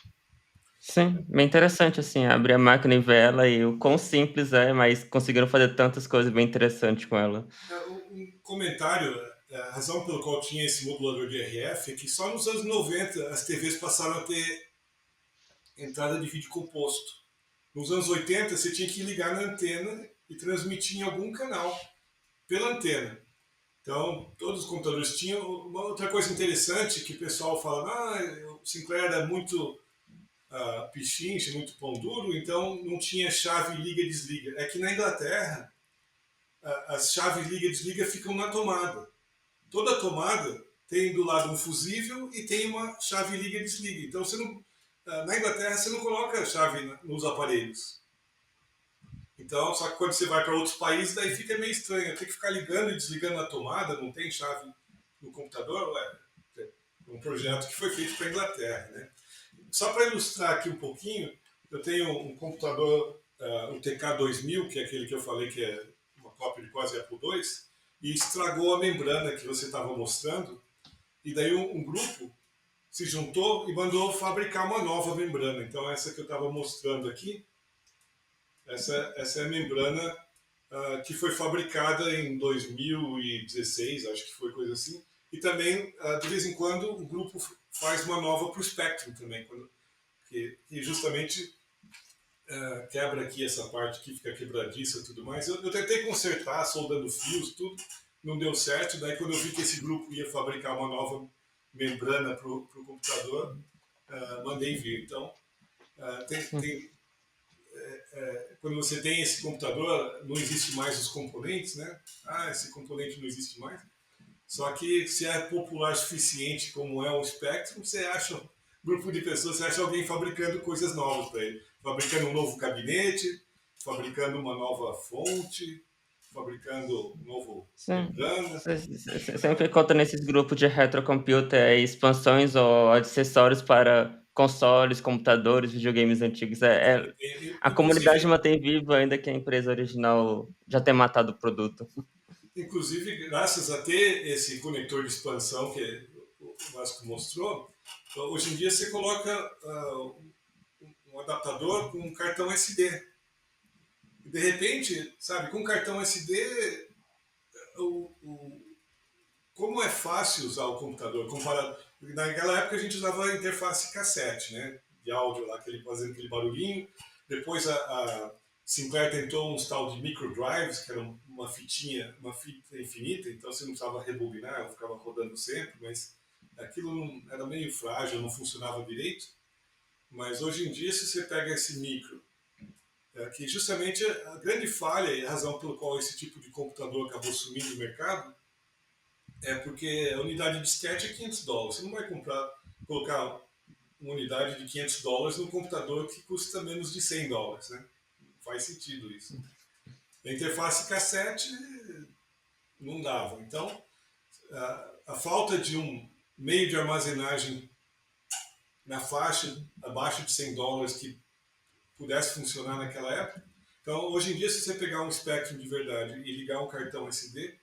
Sim, bem interessante, assim, abrir a máquina e ver ela e o quão simples é, mas conseguiram fazer tantas coisas bem interessantes com ela. Um comentário, a razão pelo qual tinha esse modulador de RF é que só nos anos 90 as TVs passaram a ter entrada de vídeo composto. Nos anos 80 você tinha que ligar na antena e transmitir em algum canal pela antena. Então, todos os computadores tinham. Uma outra coisa interessante que o pessoal fala, o Sinclair era muito pichinche, muito pão duro, então não tinha chave liga-desliga. É que na Inglaterra, as chaves liga-desliga ficam na tomada. Toda tomada tem do lado um fusível e tem uma chave liga-desliga. Então, você não, na Inglaterra, você não coloca a chave nos aparelhos. Então, só que quando você vai para outros países, daí fica meio estranho. Tem que ficar ligando e desligando a tomada, não tem chave no computador. Ué, é um projeto que foi feito para a Inglaterra, né? Só para ilustrar aqui um pouquinho, eu tenho um computador, o TK2000, que é aquele que eu falei que é uma cópia de quase Apple II, e estragou a membrana que você estava mostrando, e daí um grupo se juntou e mandou fabricar uma nova membrana. Então essa que eu estava mostrando aqui, essa é a membrana que foi fabricada em 2016, acho que foi coisa assim. E também, de vez em quando, o grupo faz uma nova para o Spectrum também, que justamente quebra aqui essa parte que fica quebradiça e tudo mais. Eu tentei consertar, soldando fios, tudo, não deu certo. Daí quando eu vi que esse grupo ia fabricar uma nova membrana para o computador, mandei vir. Então, quando você tem esse computador, não existe mais os componentes, né? Esse componente não existe mais. Só que se é popular o suficiente, como é o Spectrum, você acha um grupo de pessoas, você acha alguém fabricando coisas novas para ele. Fabricando um novo gabinete, fabricando uma nova fonte, fabricando um novo Sim. membrana. Você sempre encontra nesses grupos de retrocomputer expansões ou acessórios para consoles, computadores, videogames antigos. A comunidade Inclusive, mantém viva ainda que a empresa original já tenha matado o produto. inclusive, graças a ter esse conector de expansão que o Vasco mostrou, hoje em dia você coloca um adaptador com um cartão SD. E de repente, sabe, com um cartão SD, o, como é fácil usar o computador comparado. Naquela época a gente usava a interface cassete, né? De áudio lá, fazendo aquele barulhinho. Depois a Sinclair tentou uns tal de micro drives, que era uma fita infinita, então você não precisava rebobinar, ela ficava rodando sempre, mas aquilo era meio frágil, não funcionava direito. Mas hoje em dia, se você pega esse micro, que justamente a grande falha e a razão pelo qual esse tipo de computador acabou sumindo do mercado é porque a unidade de disquete é $500. Você não vai colocar uma unidade de $500 num computador que custa menos de $100, né? Não faz sentido isso. A interface cassete não dava. Então, a falta de um meio de armazenagem na faixa abaixo de $100 que pudesse funcionar naquela época. Então, hoje em dia, se você pegar um Spectrum de verdade e ligar um cartão SD,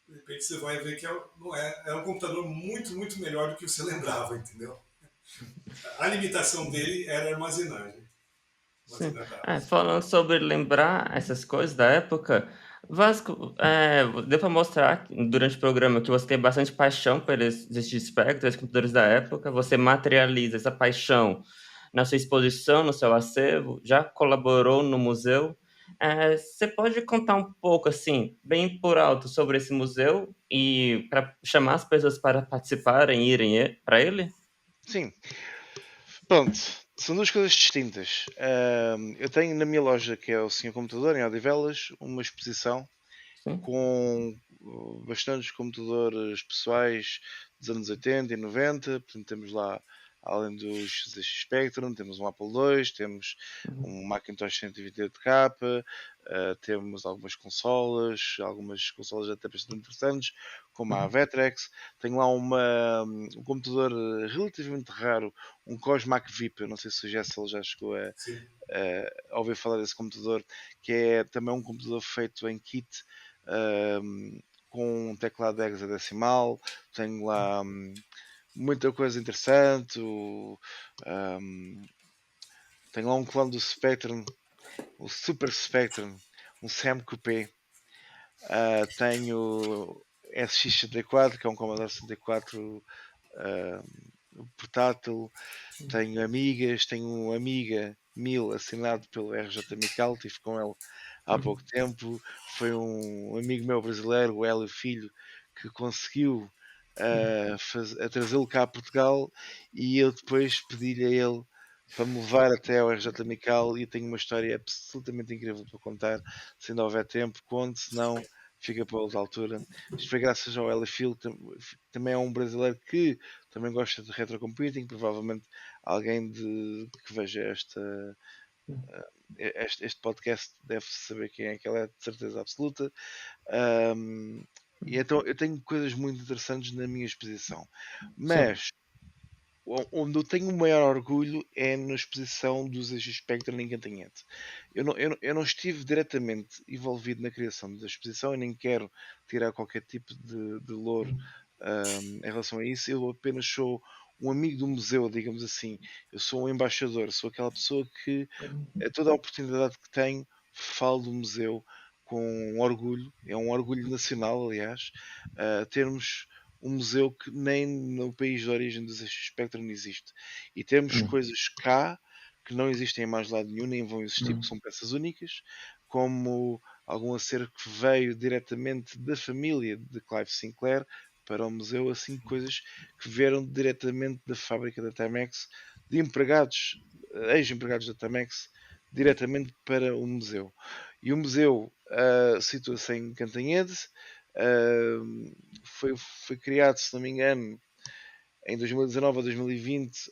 de repente você vai ver que não é um computador muito, muito melhor do que você lembrava, entendeu? A limitação dele era a armazenagem, Sim. armazenar dados. Falando sobre lembrar essas coisas da época, Vasco, deu para mostrar durante o programa que você tem bastante paixão pelos esses espectros, computadores da época, você materializa essa paixão na sua exposição, no seu acervo, já colaborou no museu. Você pode contar um pouco, assim, bem por alto, sobre esse museu e para chamar as pessoas para participarem, irem para ele? Sim, pronto. São duas coisas distintas. Eu tenho na minha loja, que é o Senhor Computador, em Odivelas, uma exposição Sim. com bastantes computadores pessoais dos anos 80 e 90. Portanto, temos lá, além dos ZX Spectrum, temos um Apple II, temos Uhum. um Macintosh 128K, temos algumas consolas até bastante interessantes, como a Uhum. Vectrex. Tenho lá um computador relativamente raro, um Cosmac VIP. Eu não sei se o Jessel já chegou Sim. a ouvir falar desse computador, que é também um computador feito em kit, com um teclado hexadecimal. Tenho lá muita coisa interessante. Tenho lá um clone do Spectrum, o Super Spectrum, um SAM Coupé. Tenho SX64, que é um Commodore 64 portátil. Tenho amigas, tenho um Amiga 1000 assinado pelo RJ Mical, estive com ele há pouco Uhum. tempo. Foi um amigo meu brasileiro, o Hélio Filho, que conseguiu a trazê-lo cá a Portugal, e eu depois pedi-lhe a ele para me levar até ao RJ Mical, e tenho uma história absolutamente incrível para contar. Se ainda houver tempo, conte, se não, fica para outra altura. Isto foi graças ao Hélio Filho, que também é um brasileiro que também gosta de retrocomputing. Provavelmente alguém que veja este podcast deve saber quem é que ele é, de certeza absoluta. Um, e então eu tenho coisas muito interessantes na minha exposição, Sim. mas onde eu tenho o maior orgulho é na exposição dos ZX Spectrum em Cantanhete. Eu não estive diretamente envolvido na criação da exposição e nem quero tirar qualquer tipo de louro em relação a isso. Eu apenas sou um amigo do museu, digamos assim. Eu sou um embaixador, sou aquela pessoa que, a toda a oportunidade que tenho, falo do museu com orgulho. É um orgulho nacional, aliás, termos um museu que nem no país de origem dos Eixos Spectrum existe. E temos Hum. coisas cá que não existem em mais lado nenhum, nem vão existir, porque Hum. são peças únicas, como algum acervo que veio diretamente da família de Clive Sinclair para o museu, assim coisas que vieram diretamente da fábrica da Timex, de empregados, ex-empregados da Timex, diretamente para o museu. E o museu situa-se em Cantanhede. Uh, foi criado, se não me engano, em 2019 ou 2020,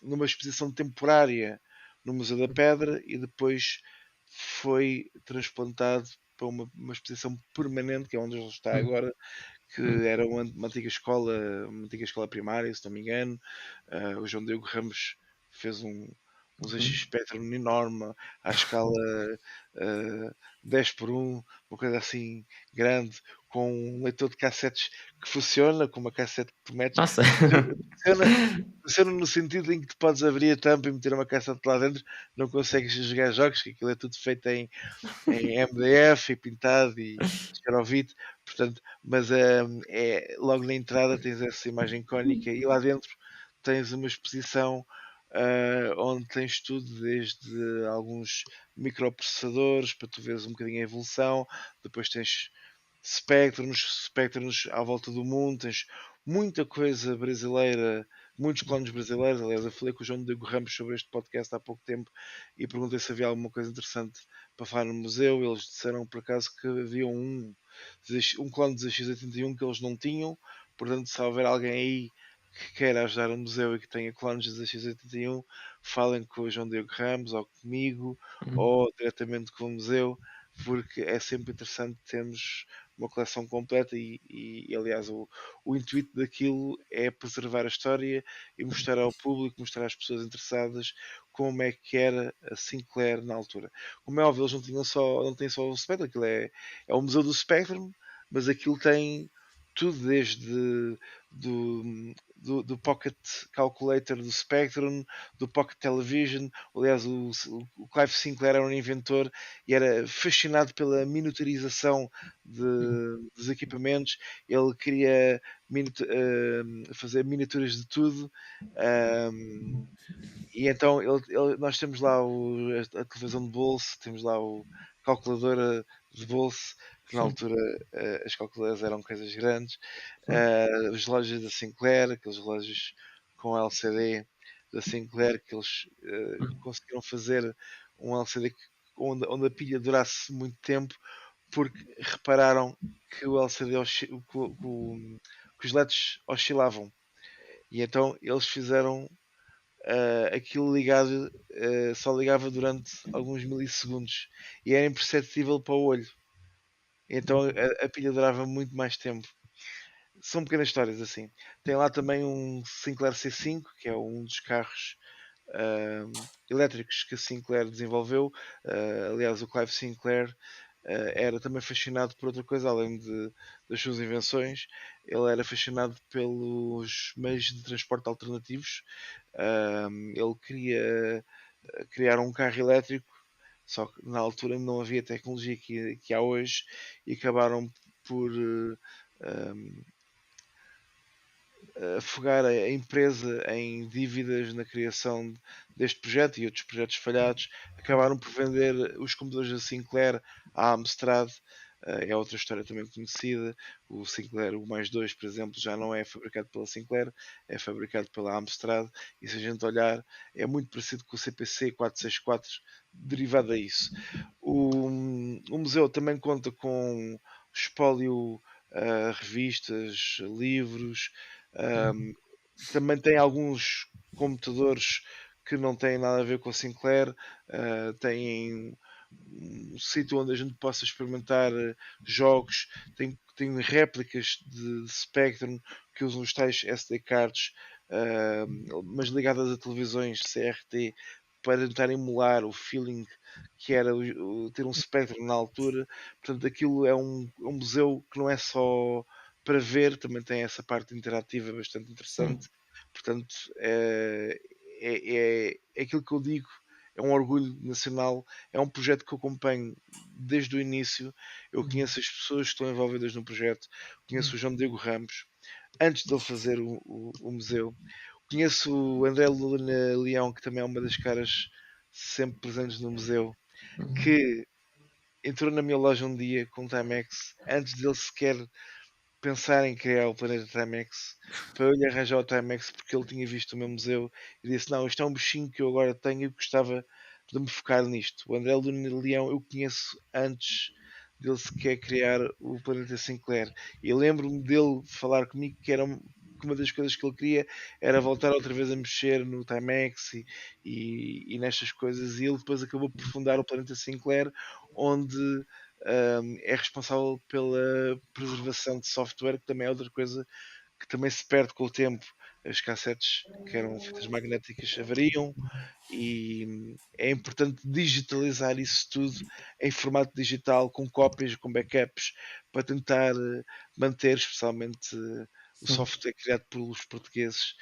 numa exposição temporária no Museu da Pedra, e depois foi transplantado para uma exposição permanente, que é onde ele está Hum, agora, que hum, era uma antiga escola primária, se não me engano. O João Diogo Ramos fez um ZX uhum. Spectrum enorme, à escala 10 por 1, uma coisa assim grande, com um leitor de cassetes que funciona, com uma cassete que tu metes. Nossa. Funciona, funciona no sentido em que tu podes abrir a tampa e meter uma cassete lá dentro, não consegues jogar jogos, que aquilo é tudo feito em MDF e pintado e escarovite, portanto, mas logo na entrada tens essa imagem icónica e lá dentro tens uma exposição onde tens tudo, desde alguns microprocessadores para tu veres um bocadinho a evolução, depois tens Spectrums à volta do mundo, tens muita coisa brasileira, muitos clones brasileiros. Aliás, eu falei com o João Diego Ramos sobre este podcast há pouco tempo e perguntei se havia alguma coisa interessante para falar no museu. Eles disseram por acaso que havia um clone de ZX81 que eles não tinham, portanto, se houver alguém aí que queira ajudar o museu e que tenha clones de ZX81, falem com o João Diego Ramos ou comigo Hum, ou diretamente com o museu, porque é sempre interessante termos uma coleção completa aliás, o intuito daquilo é preservar a história e mostrar ao público, mostrar às pessoas interessadas como é que era a Sinclair na altura. Como é óbvio, eles não têm só o Spectrum, aquilo é o Museu do Spectrum, mas aquilo tem tudo desde do Pocket Calculator do Spectrum, do Pocket Television. Aliás, o Clive Sinclair era um inventor e era fascinado pela miniaturização hum, dos equipamentos. Ele queria fazer miniaturas de tudo. Um, e então nós temos lá a televisão de bolso, temos lá o calculadora de bolso, que na sim. altura as calculadoras eram coisas grandes, Hum, os relógios da Sinclair, aqueles relógios com LCD da Sinclair, que eles hum, conseguiram fazer um LCD onde a pilha durasse muito tempo, porque repararam que o LCD que os LEDs oscilavam. E então eles fizeram aquilo ligado, só ligava durante alguns milissegundos e era imperceptível para o olho. Então a pilha durava muito mais tempo. São pequenas histórias assim. Tem lá também um Sinclair C5, que é um dos carros elétricos que a Sinclair desenvolveu. Aliás, o Clive Sinclair era também fascinado por outra coisa, das suas invenções. Ele era fascinado pelos meios de transporte alternativos. Ele queria criar um carro elétrico, só que na altura não havia tecnologia que há hoje e acabaram por afogar a empresa em dívidas na criação deste projeto e outros projetos falhados. Acabaram por vender os computadores da Sinclair à Amstrad. É outra história também conhecida. O Sinclair, o mais 2, por exemplo, já não é fabricado pela Sinclair, é fabricado pela Amstrad. E se a gente olhar, é muito parecido com o CPC 464, derivado a isso. O museu também conta com espólio, revistas, livros. hum, Um, Também tem alguns computadores que não têm nada a ver com a Sinclair. Têm um sítio onde a gente possa experimentar jogos. Tem réplicas de Spectrum que usam os tais SD cards, mas ligadas a televisões CRT para tentar emular o feeling que era ter um Spectrum na altura. Portanto, aquilo é um museu que não é só para ver, também tem essa parte interativa bastante sim. interessante. Portanto, é aquilo que eu digo, é um orgulho nacional, é um projeto que eu acompanho desde o início. Eu Hum, conheço as pessoas que estão envolvidas no projeto, conheço hum, o João Diego Ramos, antes de ele fazer o museu. Conheço o André Luna Leão, que também é uma das caras sempre presentes no museu, hum, que entrou na minha loja um dia com o Timex, antes dele sequer pensar em criar o Planeta Timex, para eu lhe arranjar o Timex, porque ele tinha visto o meu museu e disse: Não, isto é um bichinho que eu agora tenho e gostava de me focar nisto. O André Luna Leão eu conheço antes dele sequer criar o Planeta Sinclair. E lembro-me dele falar comigo que que uma das coisas que ele queria era voltar outra vez a mexer no Timex e nestas coisas, e ele depois acabou por fundar o Planeta Sinclair, onde é responsável pela preservação de software, que também é outra coisa que também se perde com o tempo. As cassetes que eram fitas magnéticas avariam e é importante digitalizar isso tudo em formato digital, com cópias, com backups, para tentar manter especialmente o Sim, software criado pelos portugueses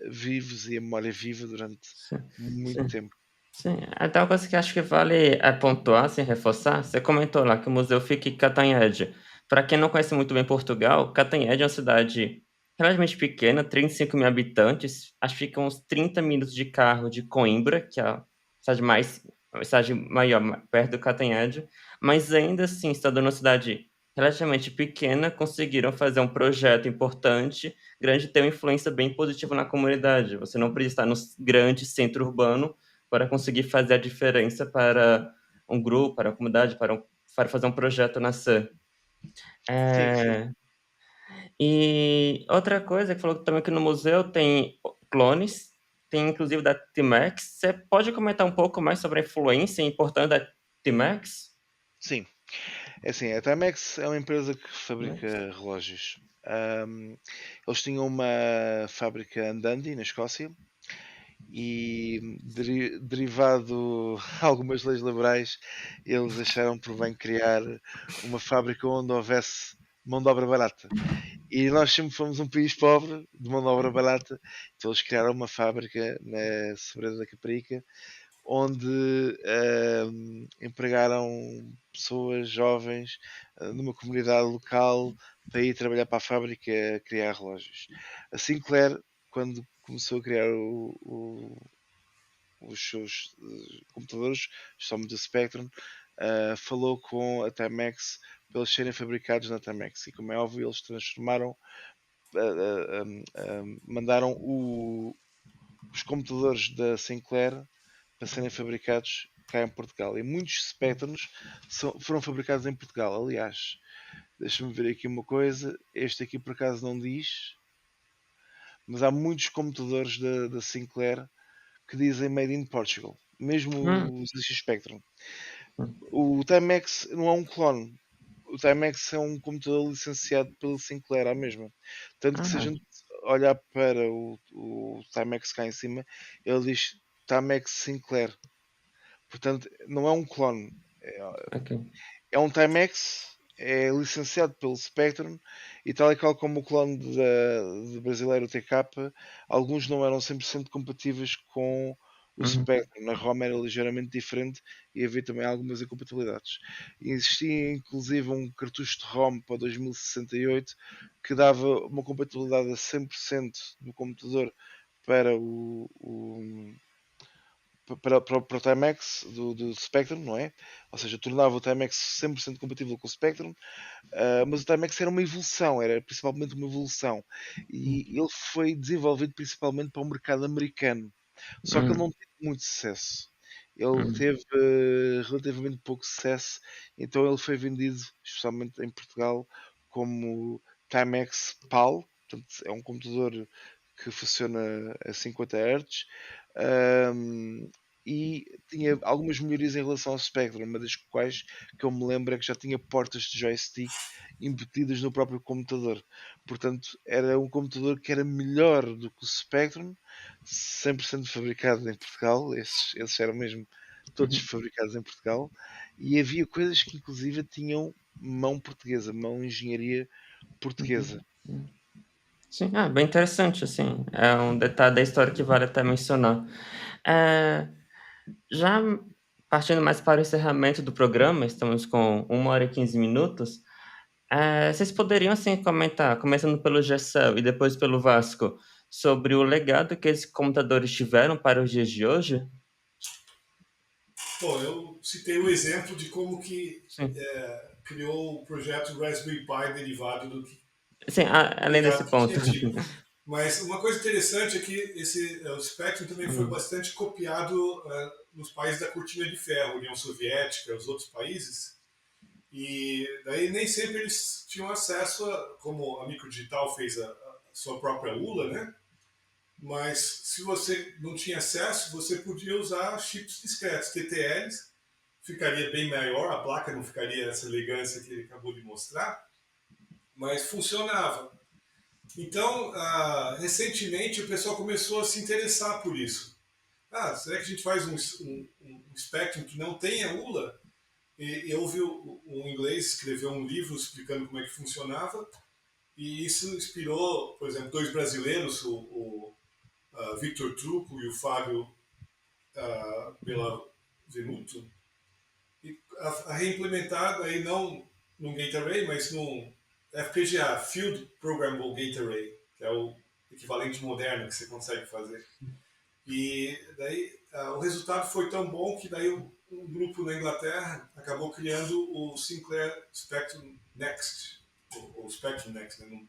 vivos e a memória viva durante sim, muito sim. tempo. Sim, até uma coisa que acho que vale, pontuar, assim, reforçar, você comentou lá que o museu fica em Catanhede. Para quem não conhece muito bem Portugal, Catanhede é uma cidade relativamente pequena, 35.000 habitantes, acho que fica uns 30 minutos de carro de Coimbra, que é a cidade maior, perto do Catanhede, mas ainda assim, estando numa cidade relativamente pequena, conseguiram fazer um projeto importante, grande, ter uma influência bem positiva na comunidade. Você não precisa estar no grande centro urbano para conseguir fazer a diferença para um grupo, para a comunidade, para fazer um projeto nascer. Sim, sim. Eh, e outra coisa que falou também que no museu tem clones, tem inclusive da Timex. Você pode comentar um pouco mais sobre a influência e importância da Timex? Sim. É assim, a Timex é uma empresa que Timex? fabrica relógios. Eles tinham uma fábrica em Dundee, na Escócia, e derivado a algumas leis laborais, eles acharam por bem criar uma fábrica onde houvesse mão de obra barata. E nós sempre fomos um país pobre de mão de obra barata, então eles criaram uma fábrica na Sobreda da Caparica, onde empregaram pessoas jovens numa comunidade local para ir trabalhar para a fábrica a criar relógios. A Sinclair, quando começou a criar os seus computadores, especialmente o Spectrum, falou com a Timex para eles serem fabricados na Timex. E como é óbvio, eles transformaram, mandaram os computadores da Sinclair para serem fabricados cá em Portugal. E muitos Spectrums foram fabricados em Portugal. Aliás, deixa-me ver aqui uma coisa. Este aqui por acaso não diz, mas há muitos computadores da Sinclair que dizem Made in Portugal. Hum, Mesmo os ZX Spectrum. hum. O Timex não é um clone. O Timex é um computador licenciado pela Sinclair à mesma. Tanto que se a Ah, gente olhar para o Timex cá em cima, ele diz Timex Sinclair. Portanto, não é um clone. ok. É um Timex, é licenciado pelo Spectrum e tal e qual como o clone de brasileiro TK, alguns não eram 100% compatíveis com o Uhum, Spectrum. Na ROM era ligeiramente diferente e havia também algumas incompatibilidades. E existia inclusive um cartucho de ROM para o 2068 que dava uma compatibilidade a 100% do computador para para o Timex do Spectrum, não é? Ou seja, tornava o Timex 100% compatível com o Spectrum, mas o Timex era uma evolução, era principalmente uma evolução. E ele foi desenvolvido principalmente para o mercado americano. Só que ele hum, não teve muito sucesso. Ele hum, teve relativamente pouco sucesso, então ele foi vendido, especialmente em Portugal, como Timex PAL. Portanto, é um computador que funciona a 50 Hz, um, e tinha algumas melhorias em relação ao Spectrum, uma das quais que eu me lembro é que já tinha portas de joystick embutidas no próprio computador. Portanto, era um computador que era melhor do que o Spectrum, 100% fabricado em Portugal, esses eram mesmo todos uhum, fabricados em Portugal, e havia coisas que inclusive tinham mão portuguesa, mão engenharia uhum, portuguesa. hum. Sim, bem interessante, assim, é um detalhe da história que vale até mencionar. Eh, já partindo mais para o encerramento do programa, estamos com 1 hora e 15 minutos, vocês poderiam, assim, comentar, começando pelo Gessel e depois pelo Vasco, sobre o legado que esses computadores tiveram para os dias de hoje? Bom, eu citei o exemplo de como que Sim. criou o projeto Raspberry Pi derivado Sim, do além desse legado que ponto. tinha tido. Mas uma coisa interessante é que o Spectrum também foi Hum, bastante copiado nos países da cortina de ferro, União Soviética, os outros países. E daí nem sempre eles tinham acesso a, como a Microdigital fez sua própria ULA, né? Mas se você não tinha acesso, você podia usar chips discretos, TTLs, ficaria bem maior, a placa não ficaria essa elegância que ele acabou de mostrar, mas funcionava. Então, recentemente o pessoal começou a se interessar por isso. Será que a gente faz um Spectrum que não tenha ULA? E eu ouvi um inglês escrever um livro explicando como é que funcionava, e isso inspirou, por exemplo, dois brasileiros, o Victor Truco e o Fábio Venuto, e a reimplementar aí não num Gate Array, mas num FPGA, Field Programmable Gate Array, que é o equivalente moderno que você consegue fazer. E daí o resultado foi tão bom que daí um grupo na Inglaterra acabou criando o Sinclair Spectrum Next, ou Spectrum Next, né?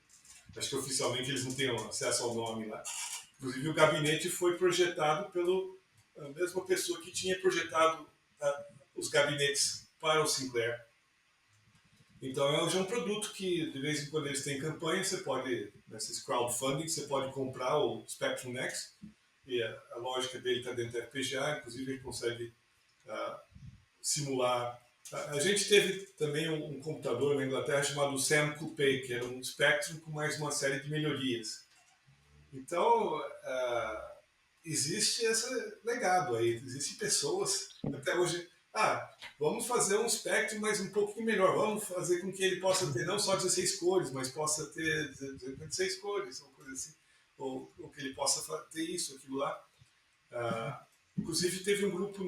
Acho que oficialmente eles não têm acesso ao nome lá. Inclusive o gabinete foi projetado pela mesma pessoa que tinha projetado os gabinetes para o Sinclair. Então é um produto que de vez em quando eles têm campanha, você pode, nesses crowdfunding, você pode comprar o Spectrum Next, e a lógica dele está dentro da FPGA, inclusive ele consegue simular. A gente teve também um computador na Inglaterra chamado Sam Coupé, que era um Spectrum com mais uma série de melhorias. Então, existe esse legado aí, existem pessoas até hoje. Vamos fazer um Spectrum, mas um pouquinho melhor. Vamos fazer com que ele possa ter não só 16 cores, mas possa ter 16 cores, ou coisa assim. Ou que ele possa ter isso, aquilo lá. Inclusive, teve um grupo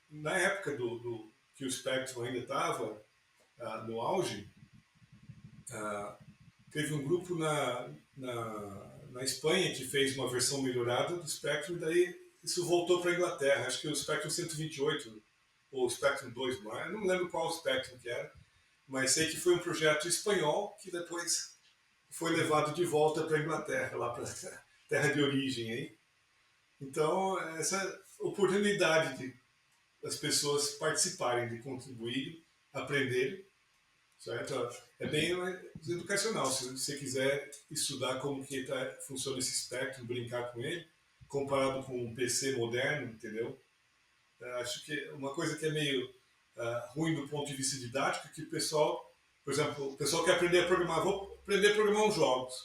na época que o Spectrum ainda estava no auge. Teve um grupo na Espanha que fez uma versão melhorada do Spectrum, e daí isso voltou para a Inglaterra. Acho que o Spectrum 128 ou o Spectrum 2, eu não lembro qual Spectrum que era, mas sei que foi um projeto espanhol que depois foi levado de volta para a Inglaterra, lá para a terra de origem. Hein? Então, essa oportunidade de as pessoas participarem, de contribuírem, aprenderem, certo? É bem educacional. Se você quiser estudar como que funciona esse espectro, brincar com ele, comparado com um PC moderno, entendeu? Acho que uma coisa que é meio ruim do ponto de vista didático é que o pessoal, por exemplo, o pessoal quer aprender a programar, vou aprender a programar uns jogos.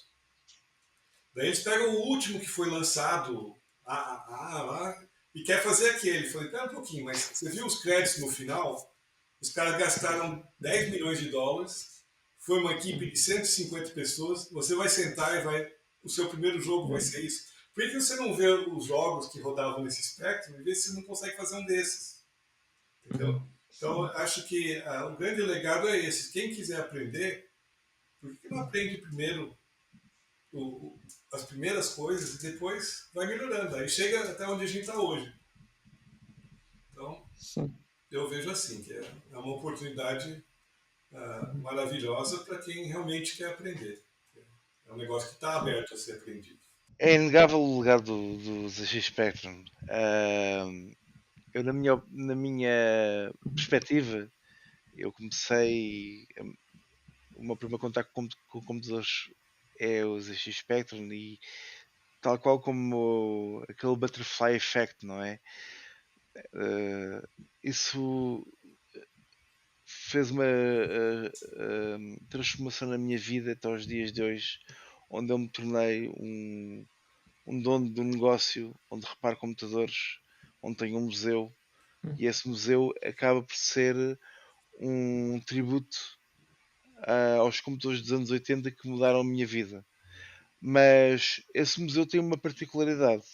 Daí eles pegam o último que foi lançado lá e quer fazer aquele. Falei, pera um pouquinho, mas você viu os créditos no final? Os caras gastaram 10 milhões de dólares, foi uma equipe de 150 pessoas, você vai sentar e o seu primeiro jogo vai ser isso. Por que você não vê os jogos que rodavam nesse espectro e vê se você não consegue fazer um desses? Entendeu? Então, acho que o grande legado é esse. Quem quiser aprender, por que não aprende primeiro as primeiras coisas e depois vai melhorando? Aí chega até onde a gente está hoje. Então, eu vejo assim, que é uma oportunidade maravilhosa para quem realmente quer aprender. É um negócio que está aberto a ser aprendido. É inegável o legado do ZX Spectrum. Eu, na minha perspectiva, eu comecei. O meu primeiro contacto com computadores é o ZX Spectrum, e tal qual como aquele butterfly effect, não é? Isso fez uma transformação na minha vida até aos dias de hoje, onde eu me tornei um dono de um negócio onde reparo computadores, onde tenho um museu, e esse museu acaba por ser um tributo aos computadores dos anos 80 que mudaram a minha vida. Mas esse museu tem uma particularidade.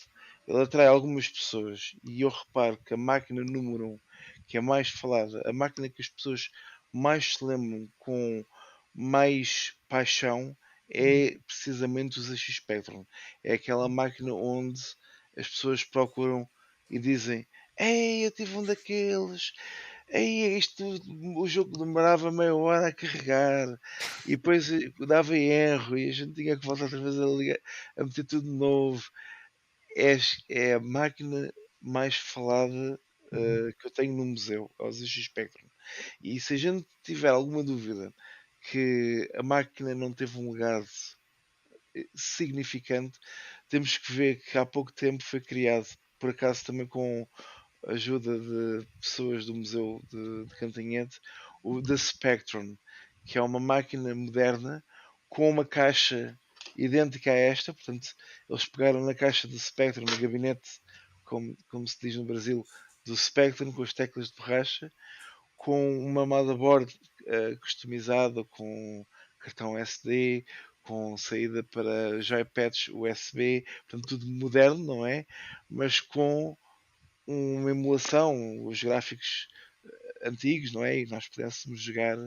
Ele atrai algumas pessoas, e eu reparo que a máquina número 1, que é mais falada, a máquina que as pessoas mais se lembram com mais paixão, é precisamente o ZX Spectrum. É aquela máquina onde as pessoas procuram e dizem: Ei, eu tive um daqueles. Ei, o jogo demorava meia hora a carregar, e depois dava erro e a gente tinha que voltar outra vez a ligar, a meter tudo de novo. É a máquina mais falada que eu tenho no museu, é o ZX Spectrum. E se a gente tiver alguma dúvida que a máquina não teve um legado significante. Temos que ver que há pouco tempo foi criado, por acaso também com a ajuda de pessoas do Museu de Cantanhede, o The Spectrum, que é uma máquina moderna com uma caixa idêntica a esta. Portanto, eles pegaram na caixa do Spectrum, no gabinete, como se diz no Brasil, do Spectrum, com as teclas de borracha, com uma motherboard customizada, com cartão SD, com saída para joypads USB, portanto tudo moderno, não é? Mas com uma emulação, os gráficos antigos, não é? E nós pudéssemos jogar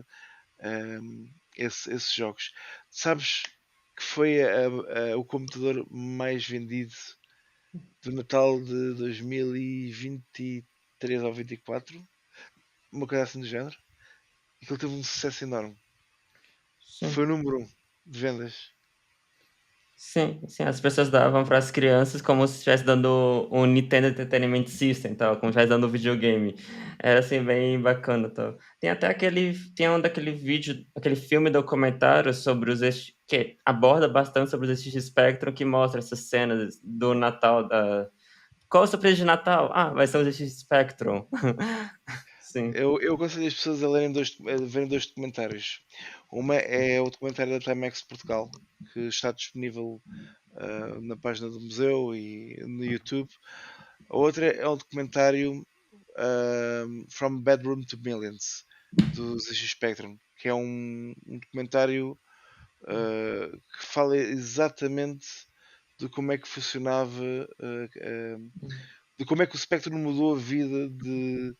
esses jogos. Sabes que foi o computador mais vendido do Natal de 2023 ou 24? Uma coisa assim do género. E que ele teve um sucesso enorme. Sim. Foi o número um de vendas. Sim, sim, as pessoas davam para as crianças como se estivesse dando um Nintendo Entertainment System, tal, como se estivesse dando um videogame. Era, assim, bem bacana, tal. Tem um daquele vídeo, aquele filme documentário sobre os que aborda bastante sobre os ZX Spectrum, que mostra essas cenas do Natal da "Qual a surpresa de Natal? Ah, vai ser o ZX Spectrum". Sim. Eu aconselho as pessoas a verem dois documentários. Uma é o documentário da Timex de Portugal, que está disponível na página do museu e no YouTube. A outra é um documentário From Bedroom to Millions, do ZX Spectrum, que é um documentário que fala exatamente de como é que funcionava, de como é que o Spectrum mudou a vida de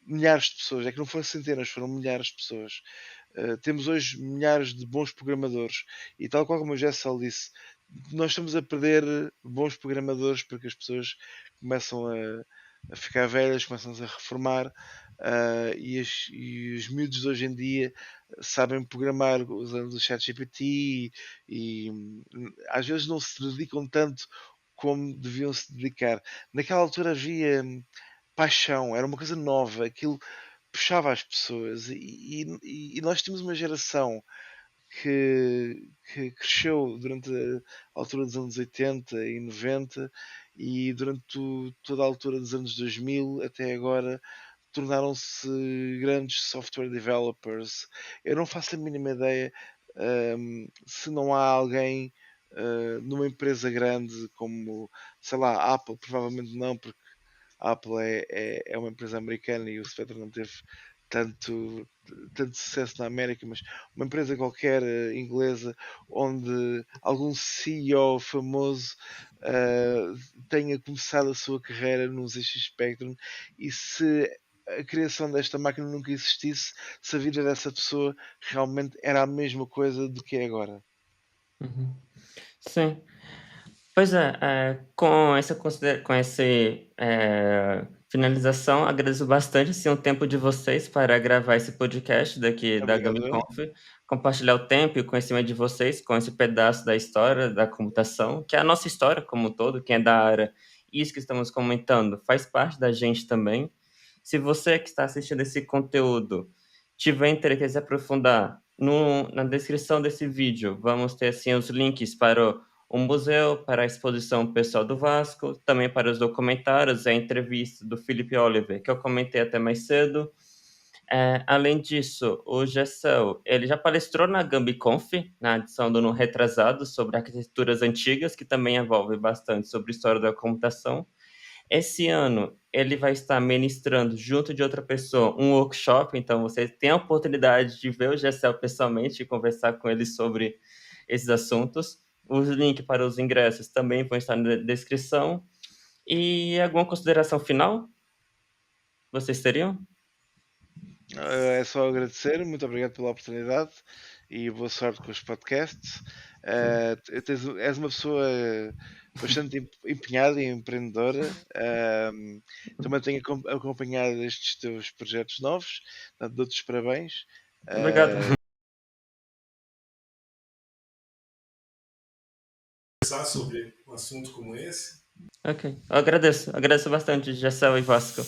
milhares de pessoas. É que não foram centenas, foram milhares de pessoas. Temos hoje milhares de bons programadores e, tal qual como o Jessel disse, nós estamos a perder bons programadores porque as pessoas começam a ficar velhas, começam-se a reformar, e os miúdos de hoje em dia sabem programar usando o ChatGPT e às vezes não se dedicam tanto como deviam se dedicar. Naquela altura havia paixão, era uma coisa nova, aquilo puxava as pessoas e nós temos uma geração que cresceu durante a altura dos anos 80 e 90 e durante toda a altura dos anos 2000 até agora tornaram-se grandes software developers. Eu não faço a mínima ideia se não há alguém numa empresa grande como, sei lá, a Apple, provavelmente não, porque a Apple é uma empresa americana e o Spectrum não teve tanto, tanto sucesso na América, mas uma empresa qualquer inglesa onde algum CEO famoso tenha começado a sua carreira no ZX Spectrum e se a criação desta máquina nunca existisse, se a vida dessa pessoa realmente era a mesma coisa do que é agora. Uhum. Sim. Pois é, com finalização, agradeço bastante, assim, o tempo de vocês para gravar esse podcast daqui da Obrigado, eu. Gamiconf, compartilhar o tempo e o conhecimento de vocês com esse pedaço da história da computação, que é a nossa história como um todo, quem é da área, isso que estamos comentando faz parte da gente também. Se você que está assistindo esse conteúdo tiver interesse em aprofundar, na descrição desse vídeo vamos ter, assim, os links para o museu, para a exposição pessoal do Vasco, também para os documentários, a entrevista do Felipe Oliver, que eu comentei até mais cedo. Além disso, o Gessel, ele já palestrou na GambiConf, na edição do ano retrasado, sobre arquiteturas antigas, que também envolve bastante sobre história da computação. Esse ano, ele vai estar ministrando, junto de outra pessoa, um workshop, então você tem a oportunidade de ver o Gessel pessoalmente e conversar com ele sobre esses assuntos. Os links para os ingressos também vão estar na descrição. E alguma consideração final vocês teriam? É só agradecer, muito obrigado pela oportunidade e boa sorte com os podcasts. És uma pessoa bastante empenhada e empreendedora. Também tenho acompanhado estes teus projetos novos, portanto, dou-te os parabéns. Obrigado. Conversar sobre um assunto como esse. Ok. Eu agradeço bastante, Gessel e Vasco.